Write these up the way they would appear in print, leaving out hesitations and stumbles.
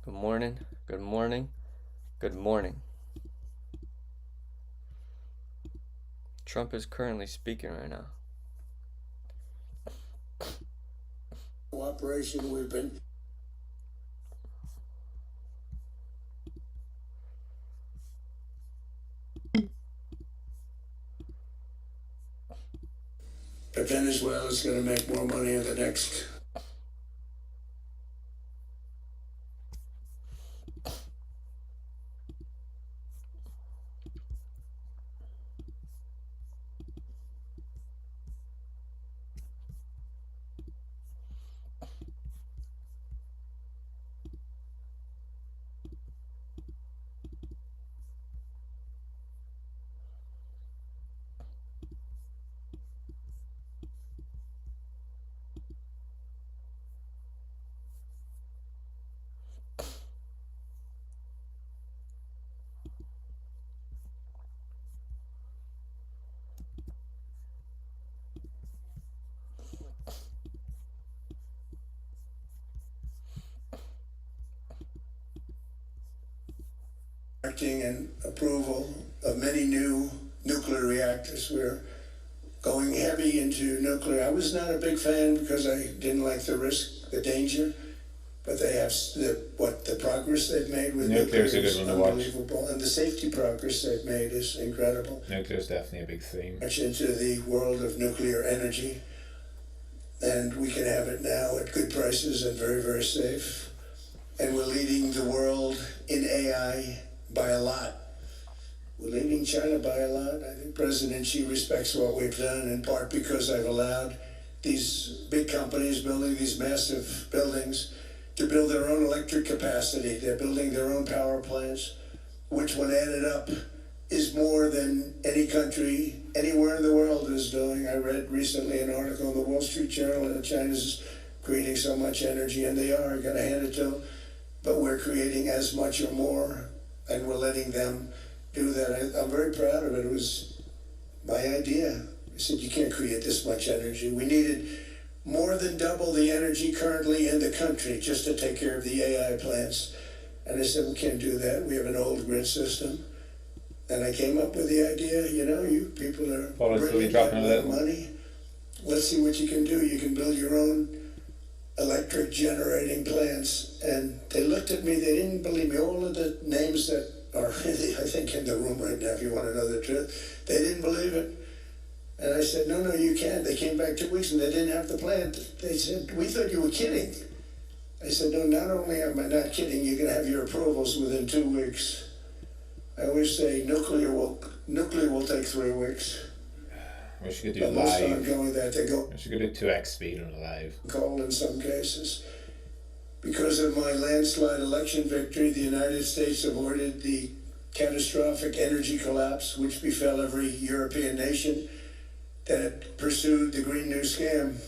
Good morning, good morning, good morning. Trump is currently speaking right now. Cooperation we've been but Venezuela is going to make more money in the next. And approval of many new nuclear reactors. We're going heavy into nuclear. I was not a big fan because I didn't like the risk, the danger, but they have the progress they've made with nuclear Nuclear's a good is one to watch. unbelievable, and the safety progress they've made is incredible. Nuclear's definitely a big theme. Much into the world of nuclear energy, and we can have it now at good prices and very, very safe. And we're leading the world in AI by a lot. We're leading China by a lot. I think President Xi respects what we've done, in part because I've allowed these big companies building these massive buildings to build their own electric capacity. They're building their own power plants, which when added up is more than any country anywhere in the world is doing. I read recently an article in the Wall Street Journal that China's creating so much energy, and they are going to hand it to them, but we're creating as much or more, and we're letting them do that. I'm very proud of it. It was my idea. I said, you can't create this much energy. We needed more than double the energy currently in the country just to take care of the AI plants. And I said, we can't do that. We have an old grid system. And I came up with the idea, you people are brilliant, have a lot of money. Let's see what you can do. You can build your own electric generating plants. And they looked at me, they didn't believe me. All of the names that are, I think, in the room right now, if you want to know the truth, they didn't believe it. And I said, no, you can't. They came back 2 weeks and they didn't have the plant. They said, we thought you were kidding. I said, no, not only am I not kidding, you're going to have your approvals within 2 weeks. I always say nuclear will take 3 weeks. We should do but live. Most aren't going that. They go. We should do 2x speed on a live. Call in some cases. Because of my landslide election victory, the United States avoided the catastrophic energy collapse which befell every European nation that had pursued the Green New Scam.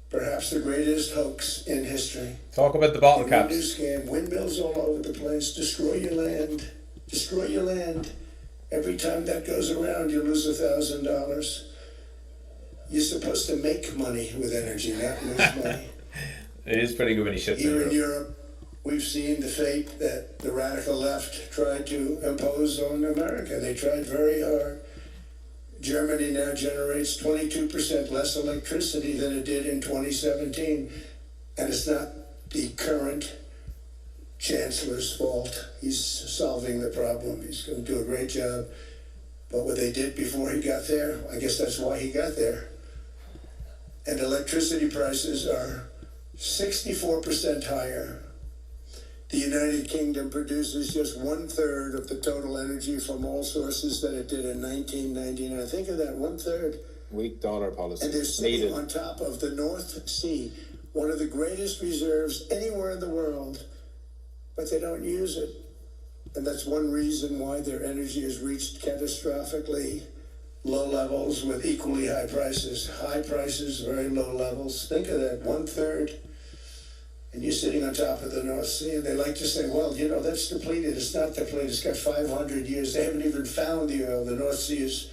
Perhaps the greatest hoax in history. Talk about the bottle Green caps. New Scam, windmills all over the place, destroy your land. Every time that goes around, you lose $1,000. You're supposed to make money with energy, not lose money. It is pretty good when you shut Here in Europe, we've seen the fate that the radical left tried to impose on America. They tried very hard. Germany now generates 22% less electricity than it did in 2017. And it's not the current chancellor's fault. He's solving the problem. He's going to do a great job. But what they did before he got there, I guess that's why he got there. And electricity prices are 64% higher. The United Kingdom produces just 1/3 of the total energy from all sources that it did in 1999. Think of that, 1/3. Weak dollar policy. And they're sitting on top of the North Sea, one of the greatest reserves anywhere in the world, but they don't use it. And that's one reason why their energy has reached catastrophically low levels with equally high prices. High prices, very low levels. Think of that, 1/3. And you're sitting on top of the North Sea, and they like to say, well, that's depleted. It's not depleted. It's got 500 years. They haven't even found the oil. The North Sea is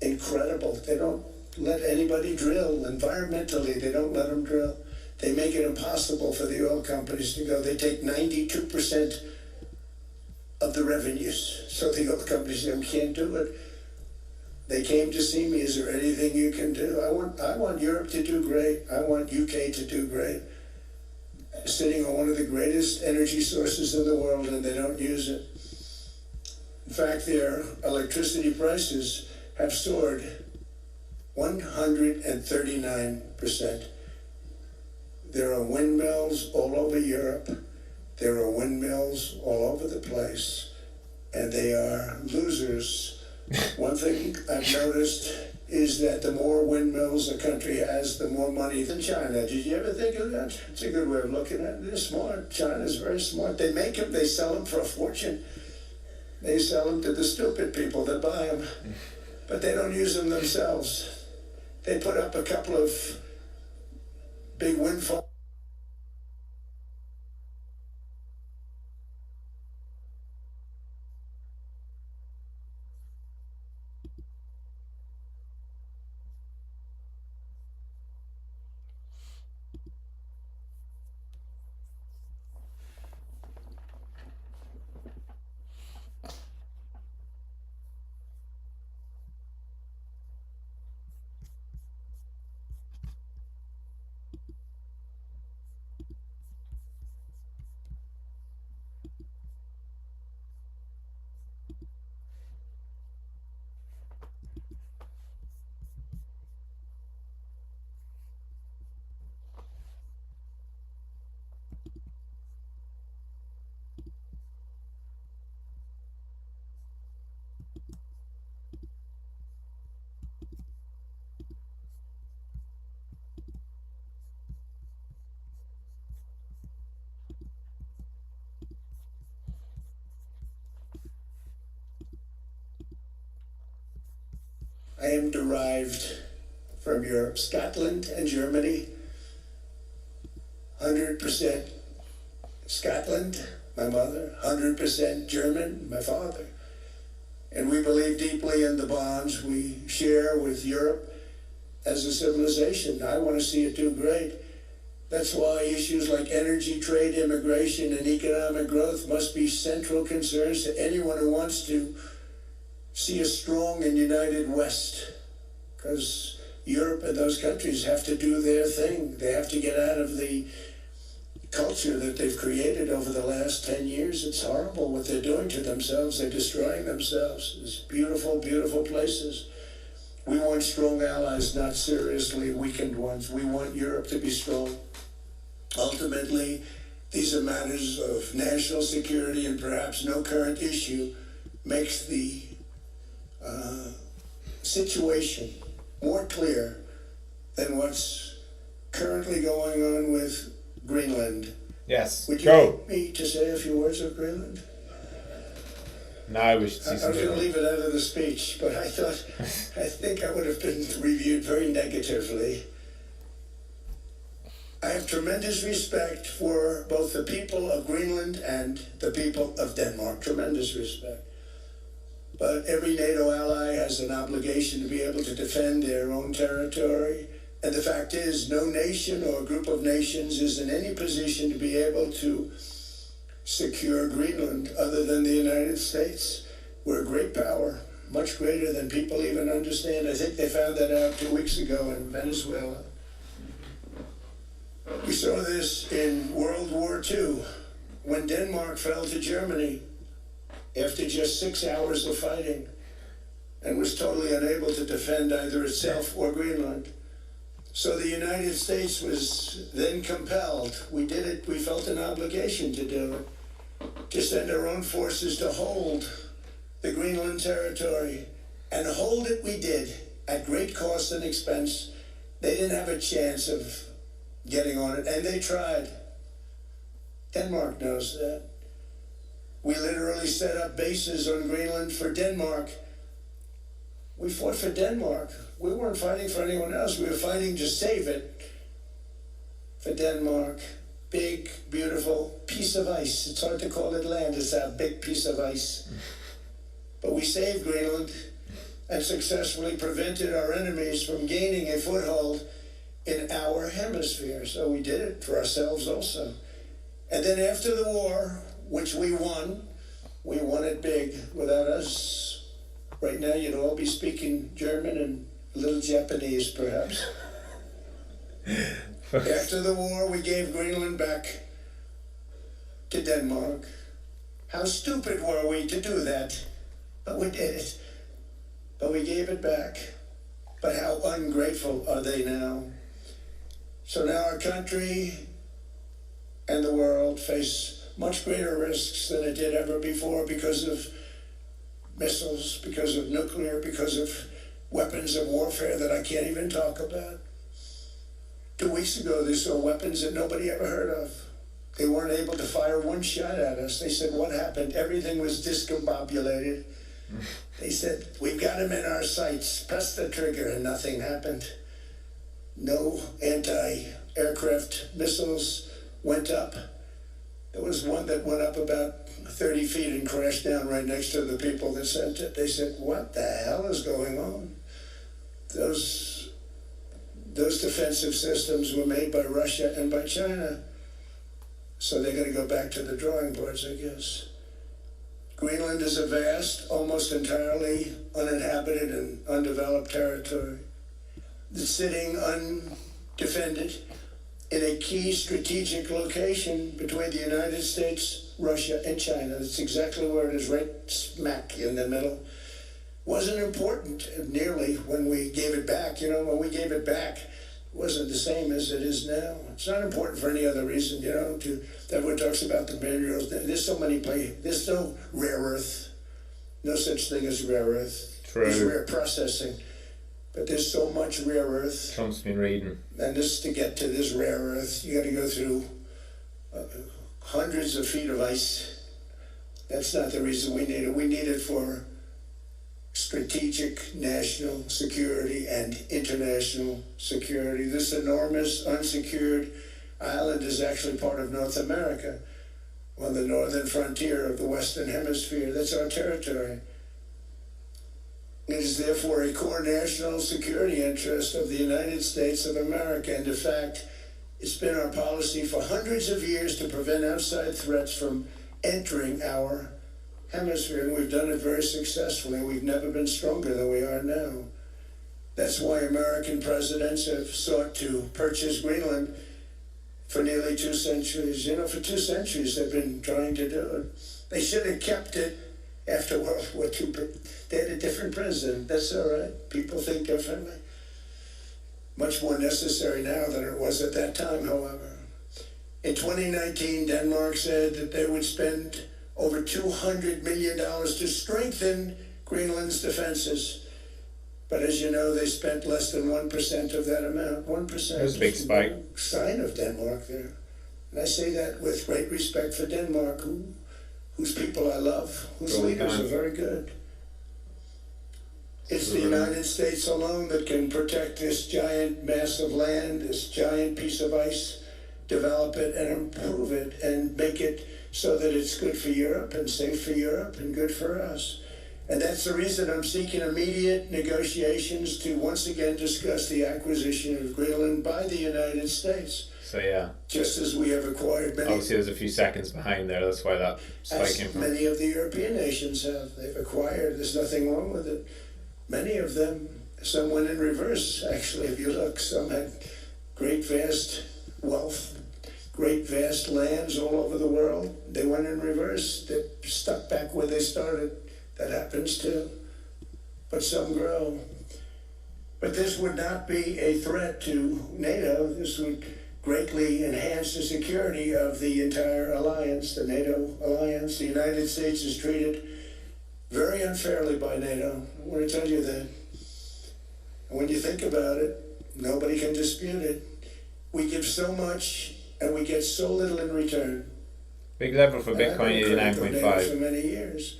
incredible. They don't let anybody drill. Environmentally, they don't let them drill. They make it impossible for the oil companies to go. They take 92% of the revenues. So the oil companies say, we can't do it. They came to see me. Is there anything you can do? I want Europe to do great. I want UK to do great. Sitting on one of the greatest energy sources in the world, and they don't use it. In fact, their electricity prices have soared 139%. There are windmills all over Europe. There are windmills all over the place. And they are losers. One thing I've noticed is that the more windmills a country has, the more money than China. Did you ever think of that? It's a good way of looking at it. They're smart. China's very smart. They make them, they sell them for a fortune. They sell them to the stupid people that buy them. But they don't use them themselves. They put up a couple of big windfalls. I am derived from Europe, Scotland and Germany. 100% Scotland, my mother, 100% German, my father. And we believe deeply in the bonds we share with Europe as a civilization. I want to see it do great. That's why issues like energy, trade, immigration, and economic growth must be central concerns to anyone who wants to see a strong and united West, because Europe and those countries have to do their thing. They have to get out of the culture that they've created over the last 10 years. It's horrible what they're doing to themselves. They're destroying themselves. It's beautiful, beautiful places. We want strong allies, not seriously weakened ones. We want Europe to be strong. Ultimately, these are matters of national security, and perhaps no current issue makes the situation more clear than what's currently going on with Greenland. Yes. Would you Go. like me to say a few words of Greenland? No, we should see I was some going to video. leave it out of the speech, but I think I would have been reviewed very negatively. I have tremendous respect for both the people of Greenland and the people of Denmark. Tremendous respect. But every NATO ally has an obligation to be able to defend their own territory. And the fact is, no nation or group of nations is in any position to be able to secure Greenland other than the United States. We're a great power, much greater than people even understand. I think they found that out 2 weeks ago in Venezuela. We saw this in World War II, when Denmark fell to Germany after just 6 hours of fighting and was totally unable to defend either itself or Greenland. So the United States was then compelled, we did it, we felt an obligation to do it, to send our own forces to hold the Greenland territory. And hold it we did, at great cost and expense. They didn't have a chance of getting on it, and they tried. Denmark knows that. We literally set up bases on Greenland for Denmark. We fought for Denmark. We weren't fighting for anyone else. We were fighting to save it for Denmark. Big, beautiful piece of ice. It's hard to call it land. It's a big piece of ice. But we saved Greenland and successfully prevented our enemies from gaining a foothold in our hemisphere. So we did it for ourselves also. And then after the war, which we won it big. Without us, right now you'd all be speaking German and a little Japanese, perhaps. After the war, we gave Greenland back to Denmark. How stupid were we to do that? But we did it. But we gave it back. But how ungrateful are they now? So now our country and the world face much greater risks than it did ever before because of missiles, because of nuclear, because of weapons of warfare that I can't even talk about. 2 weeks ago, they saw weapons that nobody ever heard of. They weren't able to fire one shot at us. They said, what happened? Everything was discombobulated. They said, we've got them in our sights. Press the trigger, and nothing happened. No anti-aircraft missiles went up. There was one that went up about 30 feet and crashed down right next to the people that sent it. They said, what the hell is going on? Those defensive systems were made by Russia and by China. So they're going to go back to the drawing boards, I guess. Greenland is a vast, almost entirely uninhabited and undeveloped territory that's sitting undefended in a key strategic location between the United States, Russia, and China. That's exactly where it is, right smack in the middle. Wasn't important nearly when we gave it back. You know, when we gave it back, it wasn't the same as it is now. It's not important for any other reason, you know, everyone talks about the minerals. There's so many places. There's no rare earth. No such thing as rare earth. True. There's rare processing. But there's so much rare earth. Trump's been reading. And just to get to this rare earth, you got to go through hundreds of feet of ice. That's not the reason we need it. We need it for strategic national security and international security. This enormous unsecured island is actually part of North America, on the northern frontier of the Western Hemisphere. That's our territory. It is therefore a core national security interest of the United States of America. And in fact, it's been our policy for hundreds of years to prevent outside threats from entering our hemisphere, and we've done it very successfully. We've never been stronger than we are now. That's why American presidents have sought to purchase Greenland for nearly 2 centuries. You know, for 2 centuries they've been trying to do it. They should have kept it after World War II. They had a different president. That's all right. People think differently. Much more necessary now than it was at that time, however. In 2019, Denmark said that they would spend over $200 million to strengthen Greenland's defenses. But as you know, they spent less than 1% of that amount. 1%. There's a big spike. No sign of Denmark there. And I say that with great respect for Denmark, whose people I love, whose leaders are very good. It's the United States alone that can protect this giant mass of land, this giant piece of ice, develop it and improve it and make it so that it's good for Europe and safe for Europe and good for us. And that's the reason I'm seeking immediate negotiations to once again discuss the acquisition of Greenland by the United States. So yeah. Just as we have acquired many... Obviously there's a few seconds behind there, that's why that spike came from. Many of the European nations have. They've acquired, there's nothing wrong with it. Many of them, some went in reverse, actually, if you look. Some had great vast wealth, great vast lands all over the world. They went in reverse. They're stuck back where they started. That happens too. But some grow. But this would not be a threat to NATO. This would greatly enhance the security of the entire alliance, the NATO alliance. The United States is treated very unfairly by NATO. I want to tell you that. And when you think about it, nobody can dispute it. We give so much and we get so little in return. Big level for Bitcoin, 89.5. For many years.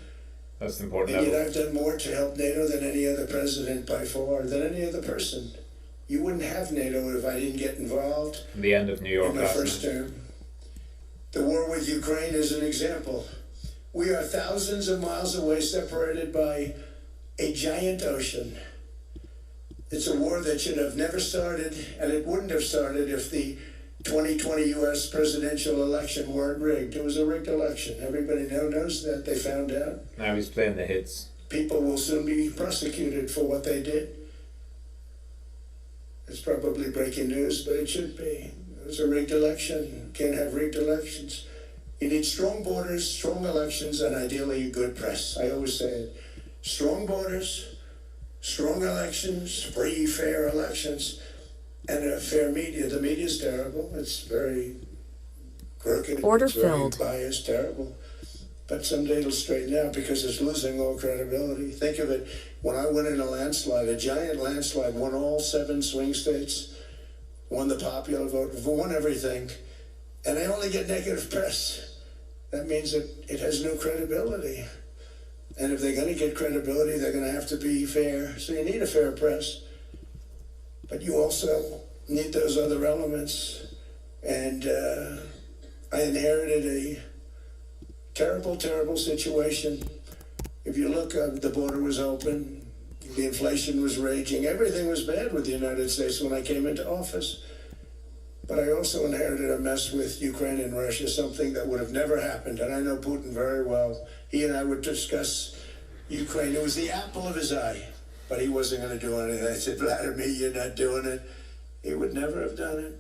That's the important And level. yet I've done more to help NATO than any other president by far, than any other person. You wouldn't have NATO if I didn't get involved. From the end of New York in my last first night. term. The war with Ukraine is an example. We are thousands of miles away, separated by a giant ocean. It's a war that should have never started, and it wouldn't have started if the 2020 U.S. presidential election weren't rigged. It was a rigged election. Everybody now knows that. They found out. Now he's playing the hits. People will soon be prosecuted for what they did. It's probably breaking news, but it should be. It was a rigged election. You can't have rigged elections. You need strong borders, strong elections, and ideally good press. I always say it. Strong borders, strong elections, free, fair elections, and a fair media. The media's terrible. It's very crooked. Order it's filled. Very biased, terrible. But someday it'll straighten out because it's losing all credibility. Think of it. When I went in a landslide, a giant landslide, won all 7 swing states, won the popular vote, won everything, and I only get negative press. That means that it has no credibility. And if they're going to get credibility, they're going to have to be fair. So you need a fair press. But you also need those other elements. And I inherited a terrible, terrible situation. If you look, the border was open. The inflation was raging. Everything was bad with the United States when I came into office. But I also inherited a mess with Ukraine and Russia, something that would have never happened. And I know Putin very well. He and I would discuss Ukraine. It was the apple of his eye, but he wasn't going to do anything. I said, Vladimir, you're not doing it. He would never have done it.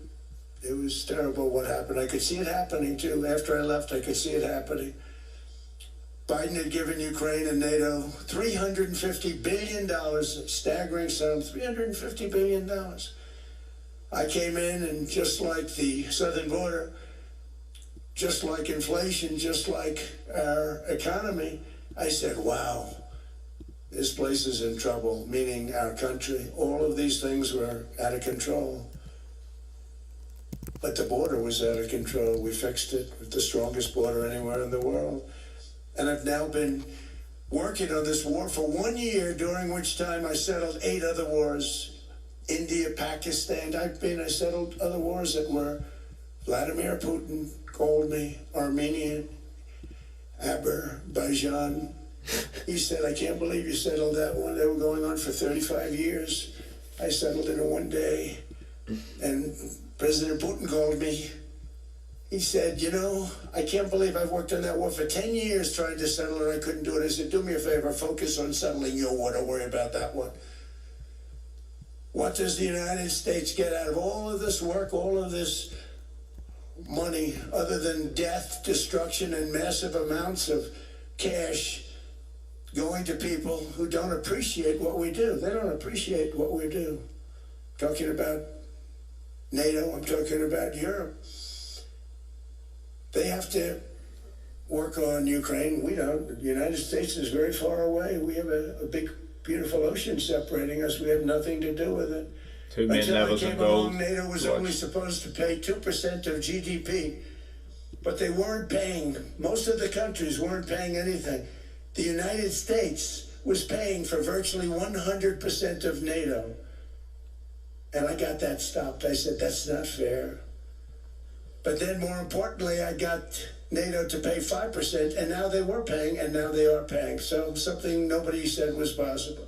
It was terrible what happened. I could see it happening, too. After I left, I could see it happening. Biden had given Ukraine and NATO $350 billion, a staggering sum, $350 billion. I came in, and just like the southern border, just like inflation, just like our economy, I said, wow, this place is in trouble, meaning our country. All of these things were out of control. But the border was out of control. We fixed it with the strongest border anywhere in the world. And I've now been working on this war for 1 year, during which time I settled 8 other wars. India, Pakistan, I settled other wars that were Vladimir Putin called me, Armenian, Azerbaijan. He said, I can't believe you settled that one. They were going on for 35 years. I settled it in 1 day. And President Putin called me. He said, you know, I can't believe I've worked on that war for 10 years trying to settle it. I couldn't do it. I said, do me a favor, focus on settling your war. Don't worry about that one. What does the United States get out of all of this work, all of this money, other than death, destruction, and massive amounts of cash going to people who don't appreciate what we do? They don't appreciate what we do. Talking about NATO, I'm talking about Europe. They have to work on Ukraine. We don't. The United States is very far away. We have a big, beautiful ocean separating us. We have nothing to do with it. 2 million Until I levels came of gold. along, NATO was only supposed to pay 2% of GDP, but they weren't paying. Most of the countries weren't paying anything. The United States was paying for virtually 100% of NATO. And I got that stopped. I said, that's not fair. But then more importantly, I got NATO to pay 5%, and now they were paying, and now they are paying. So something nobody said was possible.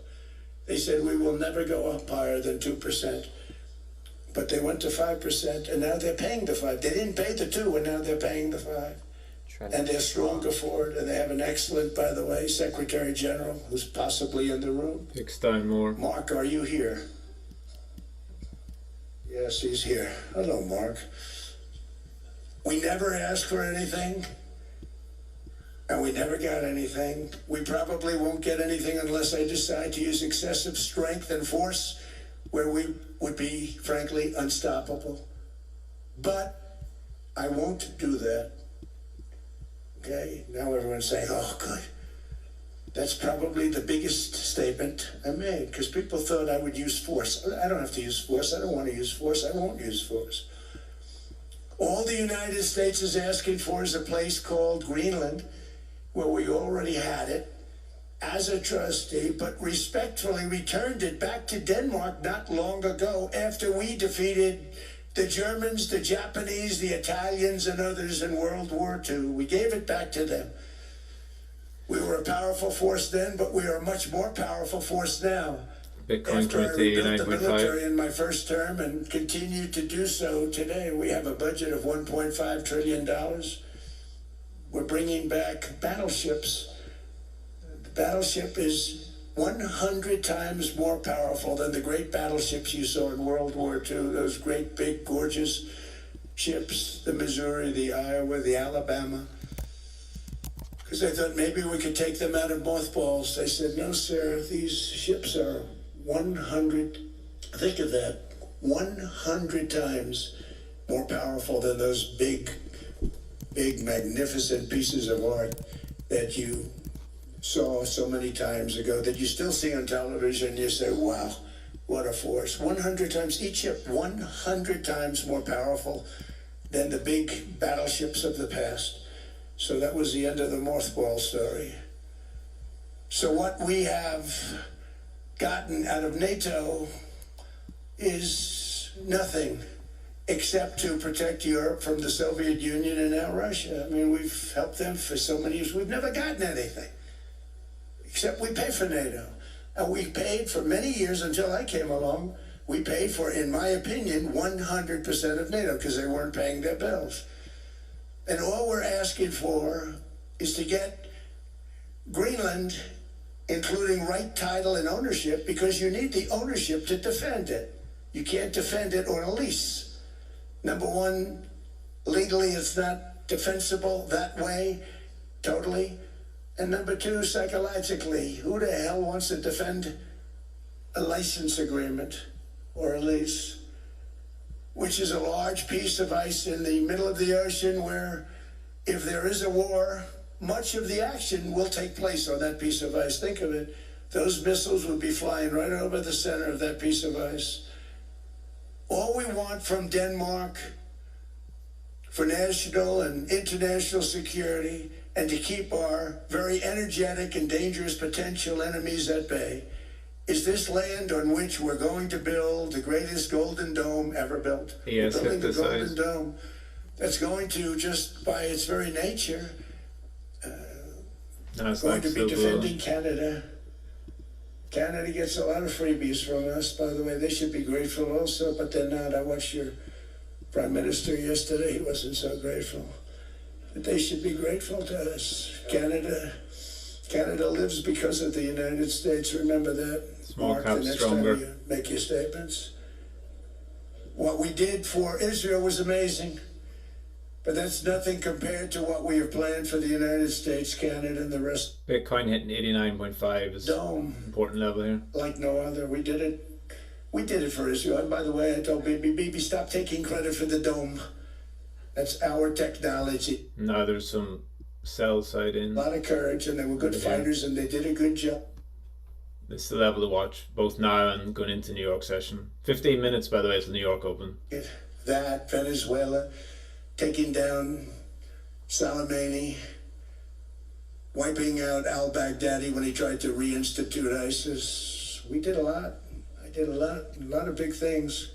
They said we will never go up higher than 2%. But they went to 5%, and now they're paying the 5. They didn't pay the 2, and now they're paying the 5. And they're stronger for it, and they have an excellent, by the way, Secretary General, who's possibly in the room. Dick Stonemore. Mark, are you here? Yes, he's here. Hello, Mark. We never asked for anything, and we never got anything. We probably won't get anything unless I decide to use excessive strength and force, where we would be, frankly, unstoppable. But I won't do that. Okay? Now everyone's saying, oh, good. That's probably the biggest statement I made, because people thought I would use force. I don't have to use force. I don't want to use force. I won't use force. All the United States is asking for is a place called Greenland, where we already had it as a trustee, but respectfully returned it back to Denmark not long ago after we defeated the Germans, the Japanese, the Italians, and others in World War II. We gave it back to them. We were a powerful force then, but we are a much more powerful force now. Bitcoin after I rebuilt the 29.5. military in my first term and continue to do so today. We have a budget of $1.5 trillion. We're bringing back battleships. The battleship is 100 times more powerful than the great battleships you saw in World War II, those great, big, gorgeous ships, the Missouri, the Iowa, the Alabama. Because they thought maybe we could take them out of mothballs. They said, no, sir, these ships are 100, think of that, 100 times more powerful than those big, magnificent pieces of art that you saw so many times ago, that you still see on television. You say, wow, what a force. 100 times, each ship 100 times more powerful than the big battleships of the past. So that was the end of the mothball story. So what we have gotten out of NATO is nothing except to protect Europe from the Soviet Union and now Russia. I mean, we've helped them for so many years. We've never gotten anything, except we pay for NATO. And we paid for many years until I came along. We paid for, in my opinion, 100% of NATO because they weren't paying their bills. And all we're asking for is to get Greenland, including right title and ownership, because you need the ownership to defend it. You can't defend it on a lease. Number one, legally it's not defensible that way, totally. And number two, psychologically, who the hell wants to defend a license agreement or a lease, which is a large piece of ice in the middle of the ocean where if there is a war, much of the action will take place on that piece of ice. Think of it. Those missiles would be flying right over the center of that piece of ice. All we want from Denmark for national and international security and to keep our very energetic and dangerous potential enemies at bay is this land on which we're going to build the greatest golden dome ever built. Yes, we're building the golden size. dome that's going to, just by its very nature, That's going like to be so defending Canada. Canada gets a lot of freebies from us, by the way. They should be grateful also, but they're not. I watched your Prime Minister yesterday. He wasn't so grateful. But they should be grateful to us. Canada lives because of the United States. Remember that. Small Mark, cap the next stronger. time you make your statements. What we did for Israel was amazing, but that's nothing compared to what we have planned for the United States, Canada, and the rest. Bitcoin hitting 89.5 is Dome important level here. like no other. We did it. We did it for Israel. And by the way, I told Bibi, stop taking credit for the dome. That's our technology. Now there's some sell side in. A lot of courage, and they were good Yeah. fighters, and they did a good job. It's the level to watch, both now and going into New York session. 15 minutes, by the way, till New York Open. That, Venezuela, taking down Soleimani, wiping out al-Baghdadi when he tried to reinstitute ISIS. We did a lot. I did a lot of big things,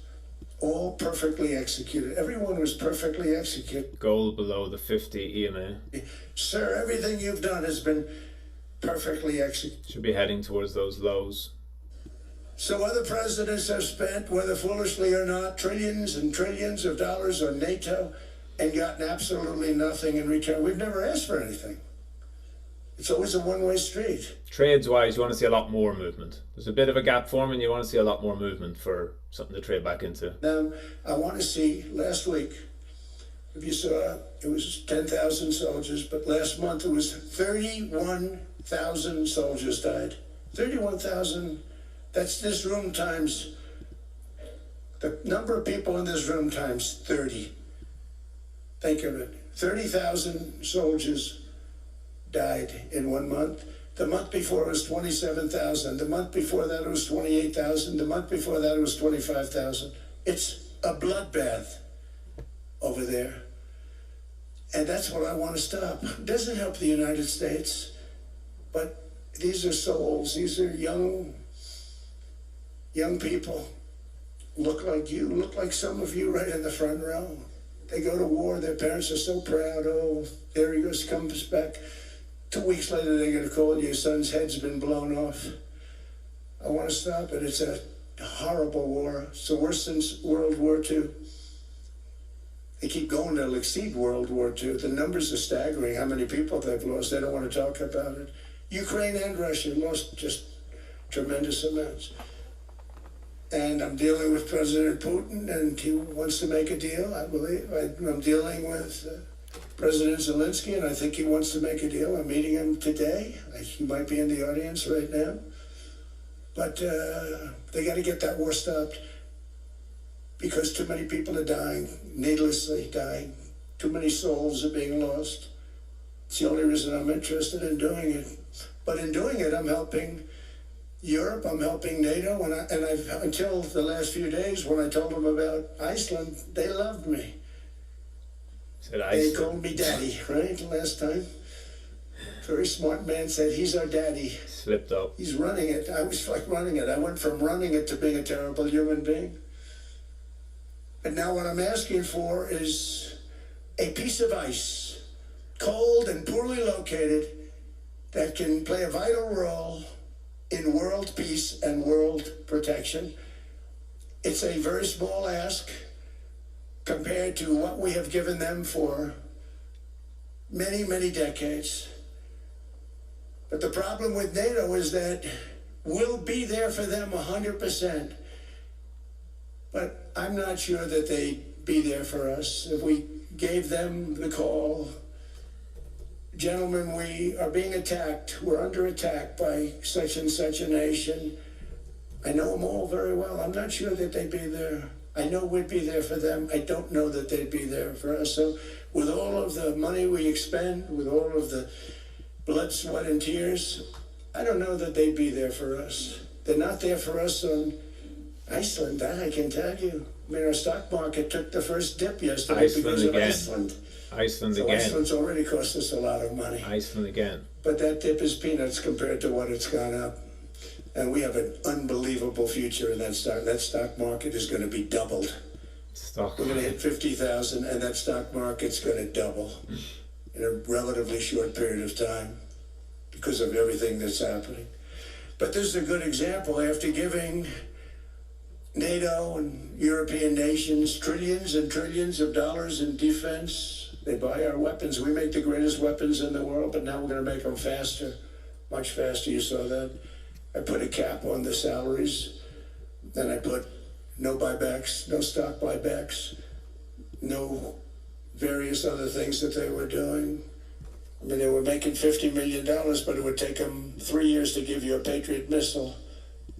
all perfectly executed. Everyone was perfectly executed. Gold below the 50 EMA. Sir, everything you've done has been perfectly executed. Should be heading towards those lows. So other presidents have spent, whether foolishly or not, trillions and trillions of dollars on NATO and gotten absolutely nothing in return. We've never asked for anything. It's always a one-way street. Trades wise, you want to see a lot more movement. There's a bit of a gap forming, you want to see a lot more movement for something to trade back into. Now, I want to see, last week, if you saw, it was 10,000 soldiers, but last month it was 31,000 soldiers died. 31,000, that's this room times, the number of people in this room times 30. Think of it, 30,000 soldiers died in 1 month. The month before it was 27,000. The month before that it was 28,000. The month before that it was 25,000. It's a bloodbath over there. And that's what I want to stop. It doesn't help the United States, but these are souls. These are young people. Look like you, look like some of you right in the front row. They go to war, their parents are so proud. Oh, there he goes, comes back. 2 weeks later, they're going to call you, your son's head's been blown off. I want to stop it. It's a horrible war. It's the worst since World War II. They keep going, they'll exceed World War II. The numbers are staggering, how many people they've lost. They don't want to talk about it. Ukraine and Russia lost just tremendous amounts. And I'm dealing with President Putin, and he wants to make a deal, I believe. I'm dealing with President Zelensky, and I think he wants to make a deal. I'm meeting him today. He might be in the audience right now. But they got to get that war stopped because too many people are dying, needlessly dying. Too many souls are being lost. It's the only reason I'm interested in doing it. But in doing it, I'm helping Europe, I'm helping NATO, and I've until the last few days when I told them about Iceland, they loved me. Said They Iceland. called me daddy, right, last time. Very smart man said, he's our daddy. Slipped up. He's running it. I was like running it. I went from running it to being a terrible human being. But now what I'm asking for is a piece of ice, cold and poorly located, that can play a vital role in world peace and world protection. It's a very small ask compared to what we have given them for many, many decades. But the problem with NATO is that we'll be there for them 100%. But I'm not sure that they'd be there for us. If we gave them the call, gentlemen, we are being attacked. We're under attack by such and such a nation. I know them all very well. I'm not sure that they'd be there. I know we'd be there for them. I don't know that they'd be there for us. So with all of the money we expend, with all of the blood, sweat, and tears, I don't know that they'd be there for us. They're not there for us on Iceland, that I can tell you. I mean, our stock market took the first dip yesterday because of Iceland. Iceland So again. Iceland's already cost us a lot of money. Iceland again. But that dip is peanuts compared to what it's gone up. And we have an unbelievable future in that stock. That stock market is going to be doubled. Stock. We're going to hit 50,000 and that stock market's going to double in a relatively short period of time because of everything that's happening. But this is a good example. After giving NATO and European nations trillions and trillions of dollars in defense, they buy our weapons. We make the greatest weapons in the world, but now we're going to make them faster, much faster. You saw that. I put a cap on the salaries. Then I put no buybacks, no stock buybacks, no various other things that they were doing. I mean, they were making $50 million, but it would take them 3 years to give you a Patriot missile.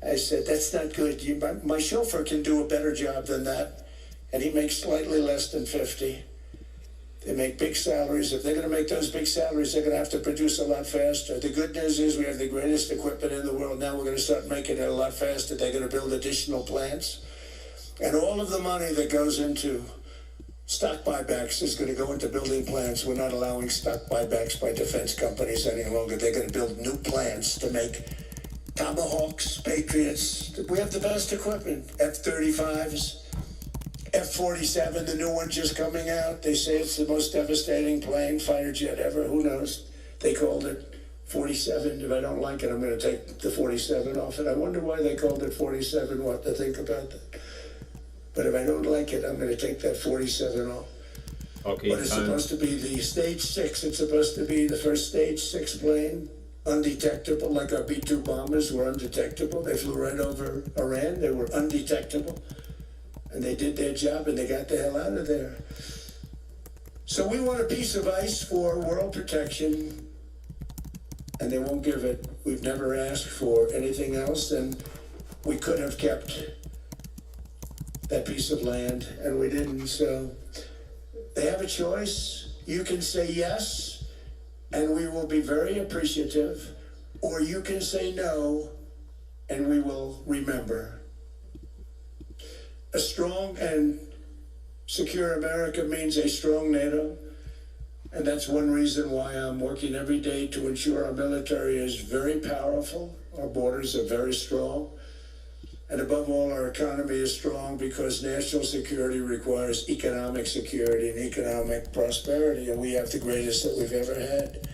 I said, that's not good. My chauffeur can do a better job than that, and he makes slightly less than 50. They make big salaries. If they're going to make those big salaries, they're going to have to produce a lot faster. The good news is we have the greatest equipment in the world. Now we're going to start making it a lot faster. They're going to build additional plants. And all of the money that goes into stock buybacks is going to go into building plants. We're not allowing stock buybacks by defense companies any longer. They're going to build new plants to make Tomahawks, Patriots. We have the best equipment. F-35s. F-47, the new one just coming out. They say it's the most devastating plane, fighter jet ever. Who knows? They called it 47. If I don't like it, I'm going to take the 47 off it. I wonder why they called it 47, what to think about that. But if I don't like it, I'm going to take that 47 off. Okay, But it's supposed to be the Stage 6. It's supposed to be the first Stage 6 plane, undetectable, like our B-2 bombers were undetectable. They flew right over Iran. They were undetectable. And they did their job and they got the hell out of there. So we want a piece of ice for world protection, and they won't give it. We've never asked for anything else, and we could have kept that piece of land, and we didn't. So they have a choice. You can say yes, and we will be very appreciative, or you can say no, and we will remember. A strong and secure America means a strong NATO, and that's one reason why I'm working every day to ensure our military is very powerful, our borders are very strong, and above all, our economy is strong because national security requires economic security and economic prosperity, and we have the greatest that we've ever had.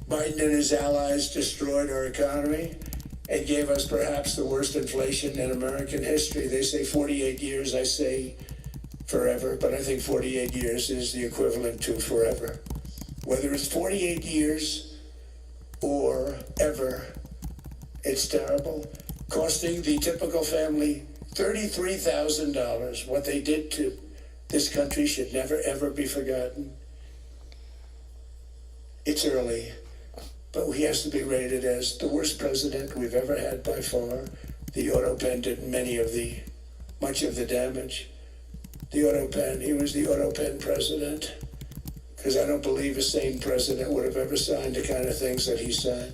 Biden and his allies destroyed our economy. and gave us perhaps the worst inflation in American history. They say 48 years, I say forever, but I think 48 years is the equivalent to forever. Whether it's 48 years or ever, it's terrible. Costing the typical family $33,000. What they did to this country should never, ever be forgotten. It's early, but he has to be rated as the worst president we've ever had by far. The auto pen did much of the damage. The auto pen, he was the auto pen president, because I don't believe a sane president would have ever signed the kind of things that he signed.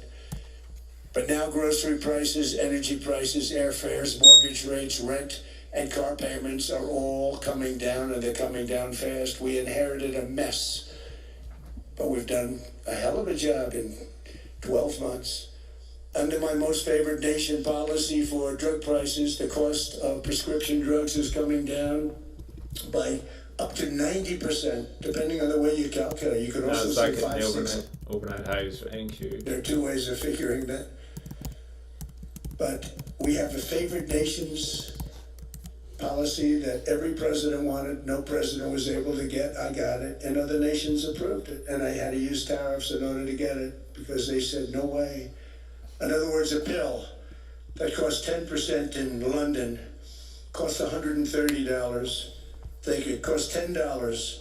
But now grocery prices, energy prices, airfares, mortgage rates, rent, and car payments are all coming down, and they're coming down fast. We inherited a mess, but we've done a hell of a job in 12 months. Under my most favored nation policy for drug prices, the cost of prescription drugs is coming down by up to 90%, depending on the way you calculate. You can also It's say like 5, the 6. overnight highs for NQ. There are two ways of figuring that. But we have a favored nations policy that every president wanted, no president was able to get. I got it, and other nations approved it. And I had to use tariffs in order to get it because they said, no way. In other words, a pill that cost 10% in London costs $130. Think it costs $10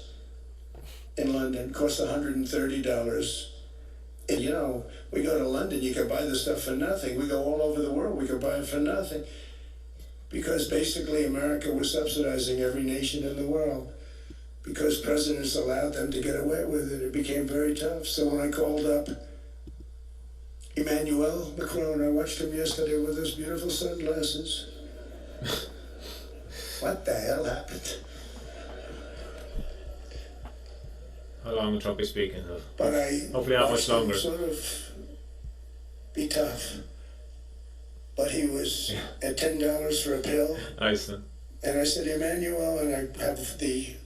in London, costs $130. And you know, we go to London, you can buy the stuff for nothing. We go all over the world, we can buy it for nothing. Because basically America was subsidizing every nation in the world. Because presidents allowed them to get away with it. It became very tough. So when I called up Emmanuel Macron, I watched him yesterday with those beautiful sunglasses. What the hell happened? How long will Trump be speaking? But I Hopefully not much watched him longer. sort of be tough. But he was at $10 for a pill. Iceland. And I said, Emmanuel, and I have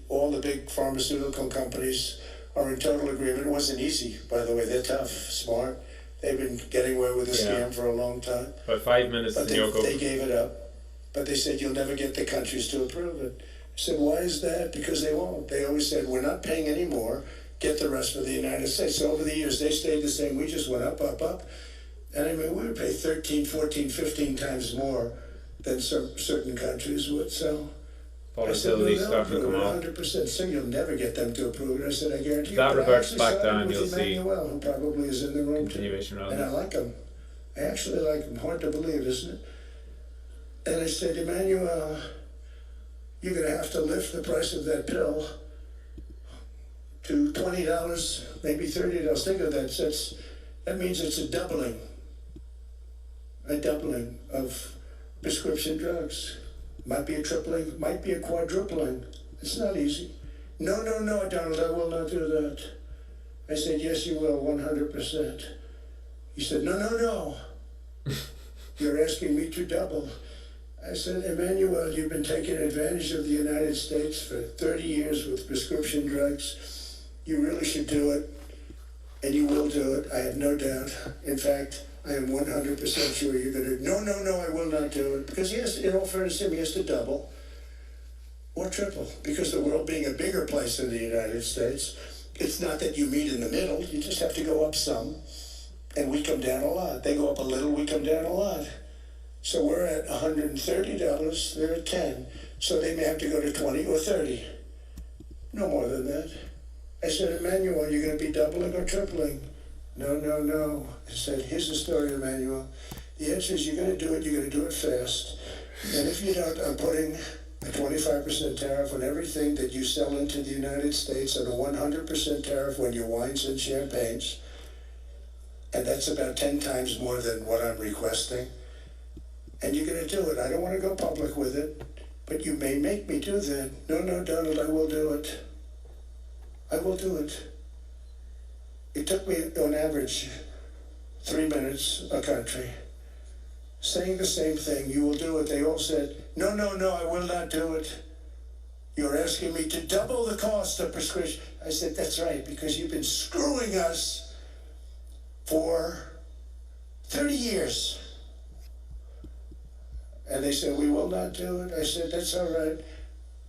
all the big pharmaceutical companies are in total agreement. It wasn't easy, by the way. They're tough, smart. They've been getting away with the scam for a long time. About 5 minutes But in Yoko. they gave it up. But they said, you'll never get the countries to approve it. I said, why is that? Because they won't. They always said, we're not paying any more. Get the rest for the United States. So over the years, they stayed the same. We just went up, up, up. And I mean, we would pay 13, 14, 15 times more than some certain countries would. So I said, no, Volatility they'll starting to approve come it up. 100%. So you'll never get them to approve it. I said, I guarantee you. That But I reverts actually back sided down, with you'll see Emmanuel, who probably is in the room too. Continuation around And I this. like him. I actually like him. Hard to believe, isn't it? And I said, Emmanuel, you're going to have to lift the price of that pill to $20, maybe $30. Think of that. That means it's a doubling of prescription drugs. Might be a tripling, might be a quadrupling. It's not easy. No, Donald, I will not do that. I said, yes, you will, 100%. He said, no. You're asking me to double. I said, Emmanuel, you've been taking advantage of the United States for 30 years with prescription drugs. You really should do it, and you will do it. I have no doubt. In fact, I am 100% sure you're going to. No, I will not do it. Because he has, in all fairness to him, he has to double or triple. Because the world being a bigger place than the United States, it's not that you meet in the middle. You just have to go up some, and we come down a lot. They go up a little, we come down a lot. So we're at $130, they're at 10. So they may have to go to 20 or 30. No more than that. I said, Emmanuel, you're going to be doubling or tripling? No. I said, here's the story, Emmanuel. The answer is you're going to do it, you're going to do it fast. And if you don't, I'm putting a 25% tariff on everything that you sell into the United States and a 100% tariff on your wines and champagnes. And that's about 10 times more than what I'm requesting. And you're going to do it. I don't want to go public with it, but you may make me do that. No, Donald, I will do it. I will do it. It took me, on average, 3 minutes a country, saying the same thing. You will do it. They all said, no, I will not do it. You're asking me to double the cost of prescription. I said, that's right, because you've been screwing us for 30 years. And they said, we will not do it. I said, that's all right.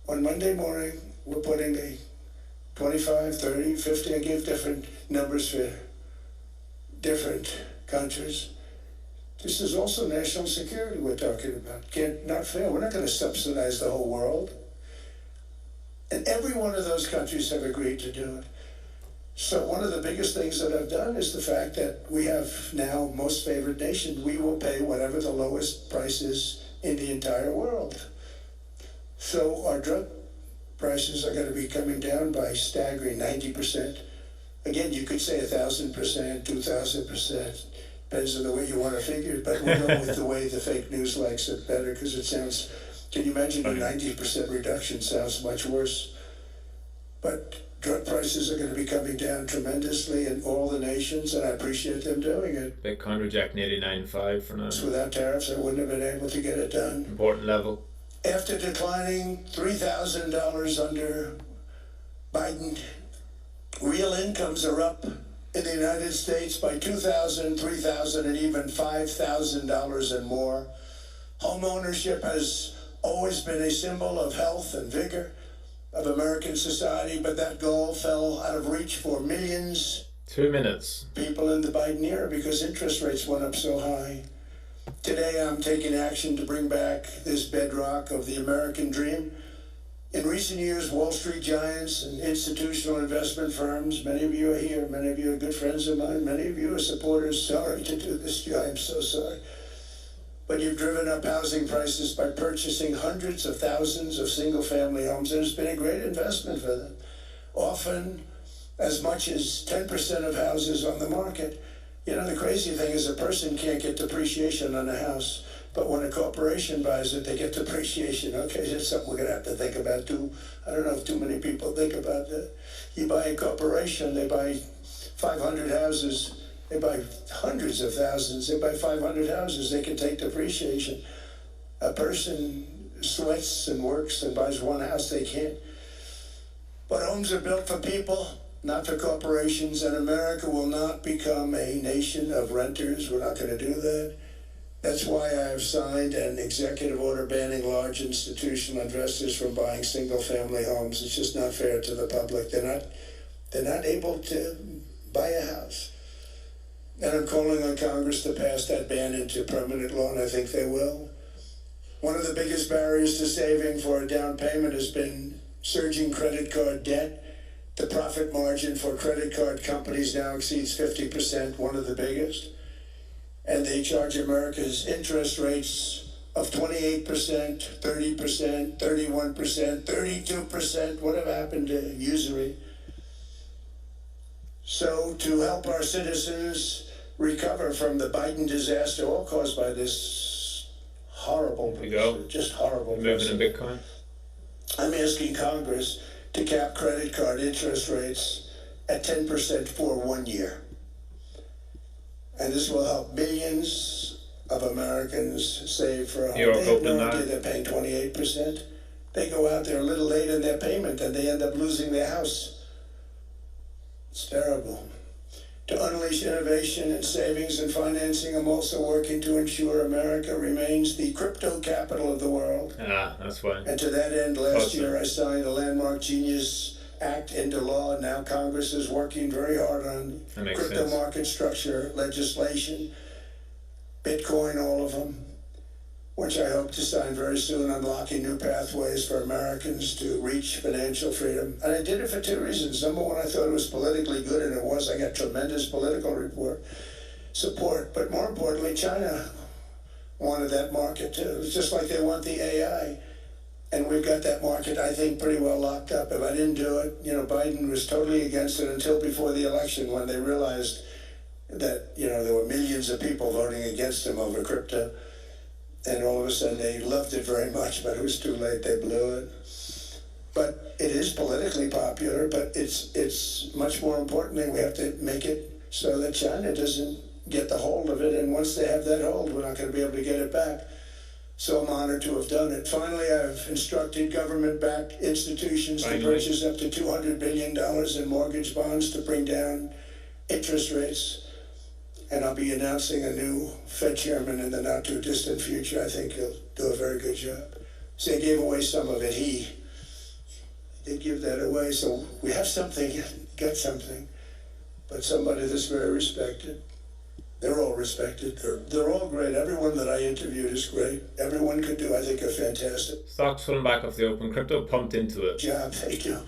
On Monday morning, we're putting a 25, 30, 50, I gave different numbers for different countries. This is also national security we're talking about. Can't not fail. We're not going to subsidize the whole world. And every one of those countries have agreed to do it. So one of the biggest things that I've done is the fact that we have now most favored nation. We will pay whatever the lowest price is in the entire world. So our drug prices are going to be coming down by staggering 90%. Again, you could say 1,000%, 2,000%. Depends on the way you want to figure it, but we'll go with the way the fake news likes it better because it sounds, can you imagine a 90% reduction sounds much worse. But drug prices are going to be coming down tremendously in all the nations, and I appreciate them doing it. Bitcoin rejecting 89.5 for now. Without tariffs, I wouldn't have been able to get it done. Important level. After declining $3,000 under Biden, real incomes are up in the United States by $2,000, $3,000, and even $5,000 and more. Home ownership has always been a symbol of health and vigor of American society, but that goal fell out of reach for millions 2 minutes. of people in the Biden era because interest rates went up so high. Today I'm taking action to bring back this bedrock of the American dream. In recent years, Wall Street giants and institutional investment firms, many of you are here, many of you are good friends of mine, many of you are supporters. Sorry to do this to you, I'm so sorry. But you've driven up housing prices by purchasing hundreds of thousands of single-family homes, and it's been a great investment for them. Often as much as 10% of houses on the market. You know, the crazy thing is a person can't get depreciation on a house, but when a corporation buys it, they get depreciation. Okay, that's something we're going to have to think about too. I don't know if too many people think about that. You buy a corporation, they buy 500 houses, they buy hundreds of thousands, they buy 500 houses, they can take depreciation. A person sweats and works and buys one house, they can't. But homes are built for people, not for corporations, and America will not become a nation of renters. We're not going to do that. That's why I have signed an executive order banning large institutional investors from buying single-family homes. It's just not fair to the public. They're not able to buy a house. And I'm calling on Congress to pass that ban into permanent law, and I think they will. One of the biggest barriers to saving for a down payment has been surging credit card debt. The profit margin for credit card companies now exceeds 50%, one of the biggest. And they charge America's interest rates of 28%, 30%, 31%, 32%. Whatever happened to usury? So to help our citizens recover from the Biden disaster, all caused by this horrible, just horrible. Moving in Bitcoin. I'm asking Congress to cap credit card interest rates at 10% for 1 year. And this will help millions of Americans save for a home. They have no idea they're paying 28%. They go out there a little late in their payment and they end up losing their house. It's terrible. To unleash innovation and savings and financing, I'm also working to ensure America remains the crypto capital of the world. That's why. And to that end, last year I signed a landmark Genius Act into law, and now Congress is working very hard on crypto market structure legislation, Bitcoin, all of them, which I hope to sign very soon, unlocking new pathways for Americans to reach financial freedom. And I did it for two reasons. Number one, I thought it was politically good, and it was. I got tremendous political support. But more importantly, China wanted that market too. It's just like they want the AI. And we've got that market, I think, pretty well locked up. If I didn't do it, Biden was totally against it until before the election when they realized that, there were millions of people voting against him over crypto. And all of a sudden they loved it very much, but it was too late. They blew it. But it is politically popular, but it's much more importantly, we have to make it so that China doesn't get the hold of it. And once they have that hold, we're not going to be able to get it back. So I'm honored to have done it. Finally, I've instructed government-backed institutions to purchase up to $200 billion in mortgage bonds to bring down interest rates. and I'll be announcing a new Fed chairman in the not too distant future. I think he'll do a very good job. So they gave away some of it. He did give that away. So we have something, got something, but somebody that's very respected. They're all respected. They're all great. Everyone that I interviewed is great. Everyone could do, I think, a fantastic Stocks pulling back off the open. Crypto pumped into it. job. Thank you.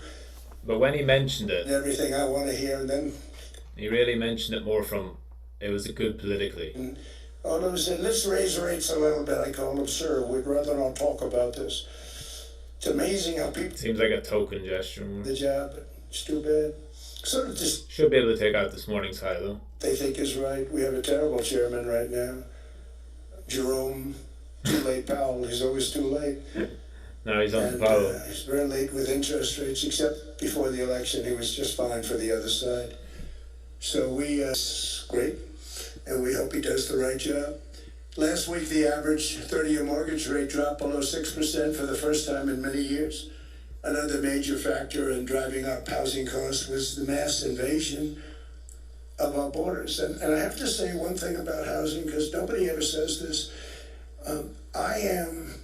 But when he mentioned it, Everything I want to hear, and then he really mentioned it more from, it was good politically. all of a sudden, let's raise rates a little bit. I call them, sir, we'd rather not talk about this. It's amazing how people Seems like a token gesture. do the job, but it's too bad. Sort of just Should be able to take out this morning's high though. they think is right. We have a terrible chairman right now. Jerome, too late Powell. He's always too late. Now he's on And Powell. he's very late with interest rates, except before the election, he was just fine for the other side. So great, and we hope he does the right job. Last week, the average 30-year mortgage rate dropped below 6% for the first time in many years. Another major factor in driving up housing costs was the mass invasion of our borders. And I have to say one thing about housing, because nobody ever says this. I am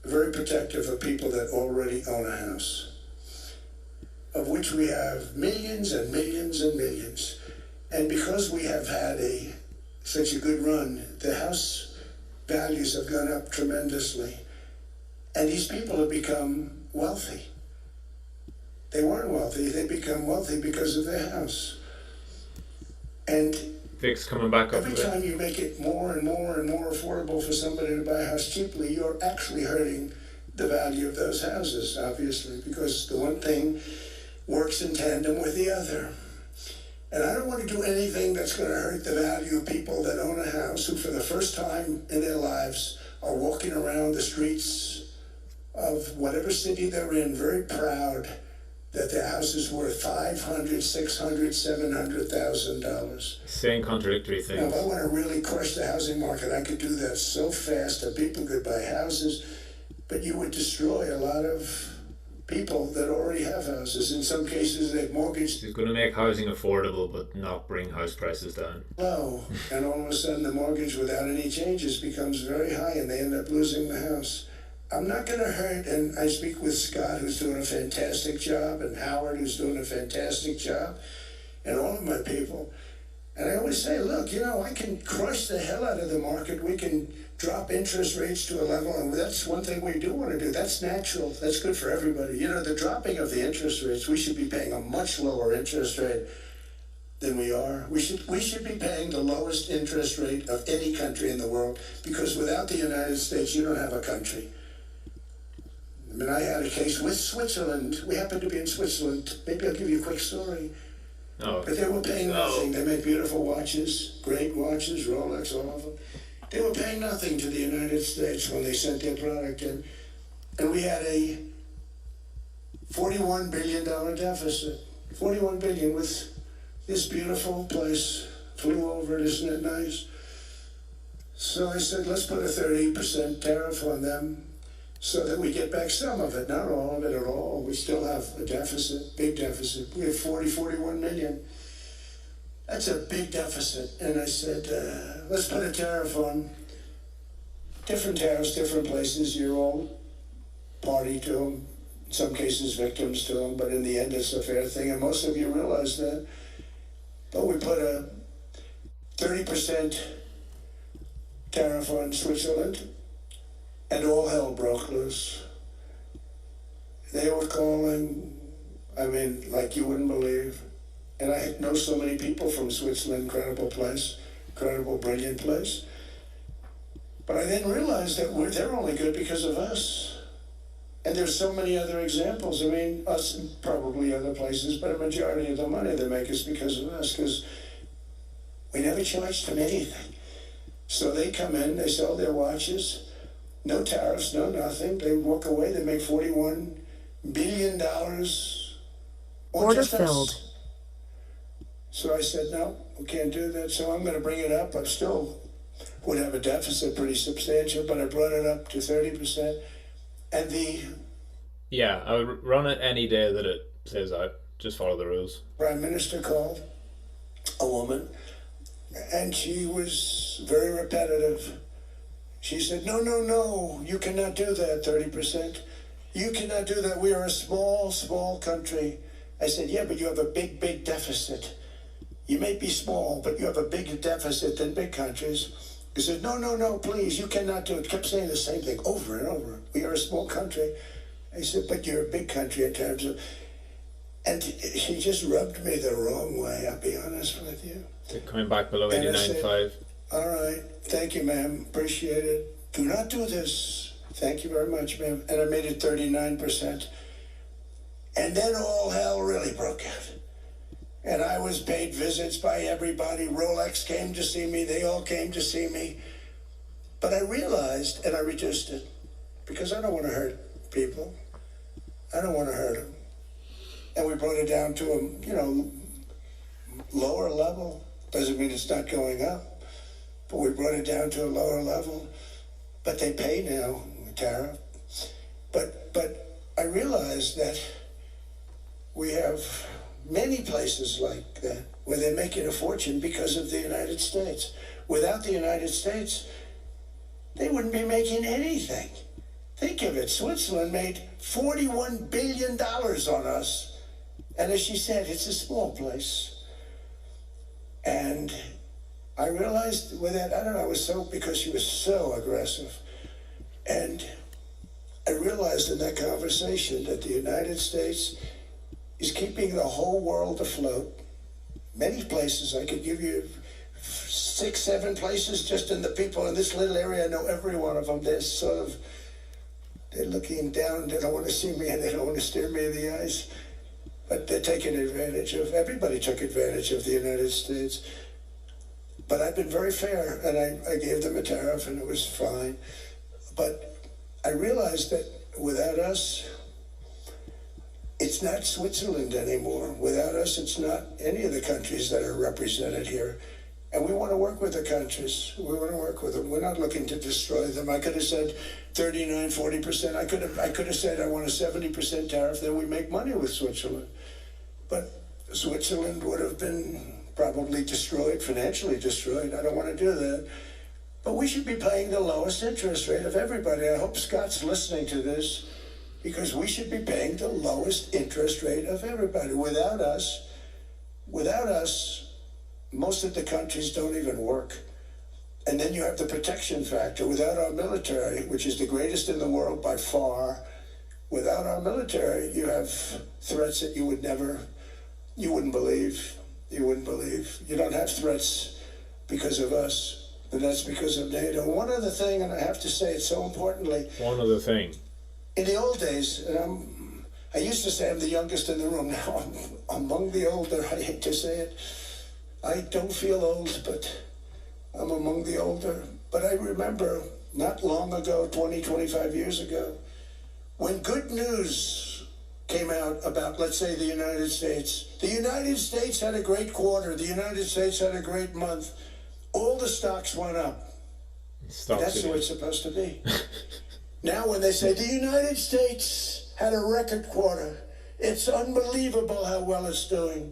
very protective of people that already own a house, of which we have millions and millions and millions. And because we have had such a good run, the house values have gone up tremendously. And these people have become wealthy. They weren't wealthy, they become wealthy because of their house. And VIX coming back up a every bit. time you make it more and more and more affordable for somebody to buy a house cheaply, you're actually hurting the value of those houses, obviously, because the one thing works in tandem with the other. And I don't want to do anything that's going to hurt the value of people that own a house who, for the first time in their lives, are walking around the streets of whatever city they're in, very proud that their house is worth $500,000, $600,000, $700,000. Saying contradictory Now, if things. I want to really crush the housing market, I could do that so fast that people could buy houses, but you would destroy a lot of people that already have houses. In some cases, they've mortgaged He's going to make housing affordable but not bring house prices down. low, and all of a sudden the mortgage without any changes becomes very high, and they end up losing the house. I'm not going to hurt, and I speak with Scott, who's doing a fantastic job, and Howard, who's doing a fantastic job, and all of my people. And I always say, look, I can crush the hell out of the market. We can drop interest rates to a level, and that's one thing we do want to do. That's natural. That's good for everybody. The dropping of the interest rates, we should be paying a much lower interest rate than we are. We should be paying the lowest interest rate of any country in the world, because without the United States, you don't have a country. I mean, I had a case with Switzerland. We happened to be in Switzerland. Maybe I'll give you a quick story. Oh, But they were paying nothing. They make beautiful watches, great watches, Rolex, all of them. They were paying nothing to the United States when they sent their product in. And we had a $41 billion deficit. $41 billion with this beautiful place. Flew over it, isn't it nice? So I said, let's put a 30% tariff on them so that we get back some of it, not all of it at all. We still have a deficit, big deficit. We have 41 million. That's a big deficit. And I said, let's put a tariff on. Different tariffs, different places. You're all party to them. In some cases, victims to them. But in the end, it's a fair thing. And most of you realize that. But we put a 30% tariff on Switzerland. And all hell broke loose. They were calling, like you wouldn't believe. And I know so many people from Switzerland, incredible place, incredible, brilliant place. But I then realized that they're only good because of us. And there's so many other examples. Us and probably other places, but a majority of the money they make is because of us, because we never charged them anything. So they come in, they sell their watches, no tariffs, no nothing. They walk away, they make $41 billion. Order filled. So I said, no, we can't do that. So I'm going to bring it up. I still would have a deficit pretty substantial, but I brought it up to 30%. And yeah, I would run it any day that it plays out. Just follow the rules. Prime Minister called, a woman, And she was very repetitive. She said, no, no, no, you cannot do that, 30%. You cannot do that. We are a small, small country. I said, yeah, but you have a big, big deficit. You may be small, but you have a bigger deficit than big countries. He said, no, no, no, please, you cannot do it. Kept saying the same thing over and over. We are a small country. I said, but you're a big country in terms of... And she just rubbed me the wrong way, I'll be honest with you. Coming back below And I 89.5. All right, thank you, ma'am. Appreciate it. Do not do this. Thank you very much, ma'am. And I made it 39%. And then all hell really broke out. And I was paid visits by everybody. Rolex came to see me. They all came to see me. But I realized, and I reduced it, because I don't want to hurt people. I don't want to hurt them. And we brought it down to a, lower level. Doesn't mean it's not going up. But we brought it down to a lower level. But they pay now, tariff. But I realized that we have many places like that where they're making a fortune because of the United States. Without the United States, they wouldn't be making anything. Think of it. Switzerland made $41 billion on us. And as she said, it's a small place. And I realized with that, I don't know, it was so, because she was so aggressive. And I realized in that conversation that the United States is keeping the whole world afloat. Many places, I could give you 6, 7 places just in the people in this little area. I know every one of them. They're sort of, they're looking down. They don't want to see me and they don't want to stare me in the eyes. But they're taking advantage of, everybody took advantage of the United States. But I've been very fair, and I gave them a tariff, and it was fine. But I realized that without us, it's not Switzerland anymore. Without us, it's not any of the countries that are represented here. And we want to work with the countries. We want to work with them. We're not looking to destroy them. I could have said 39, 40%. I could have said I want a 70% tariff, then we make money with Switzerland. But Switzerland would have been probably destroyed, financially destroyed. I don't want to do that. But we should be paying the lowest interest rate of everybody. I hope Scott's listening to this, because we should be paying the lowest interest rate of everybody. Without us, most of the countries don't even work. And then you have the protection factor. Without our military, which is the greatest in the world by far, without our military, you have threats that you wouldn't believe. You wouldn't believe. You don't have threats because of us, and that's because of NATO. One other thing, and I have to say it so importantly. One other thing. In the old days, and I used to say I'm the youngest in the room. Now I'm among the older. I hate to say it. I don't feel old, but I'm among the older. But I remember not long ago, 20, 25 years ago, when good news came out about, let's say, the United States. The United States had a great quarter. The United States had a great month. All the stocks went up. That's the way it's supposed to be. Now when they say the United States had a record quarter, it's unbelievable how well it's doing.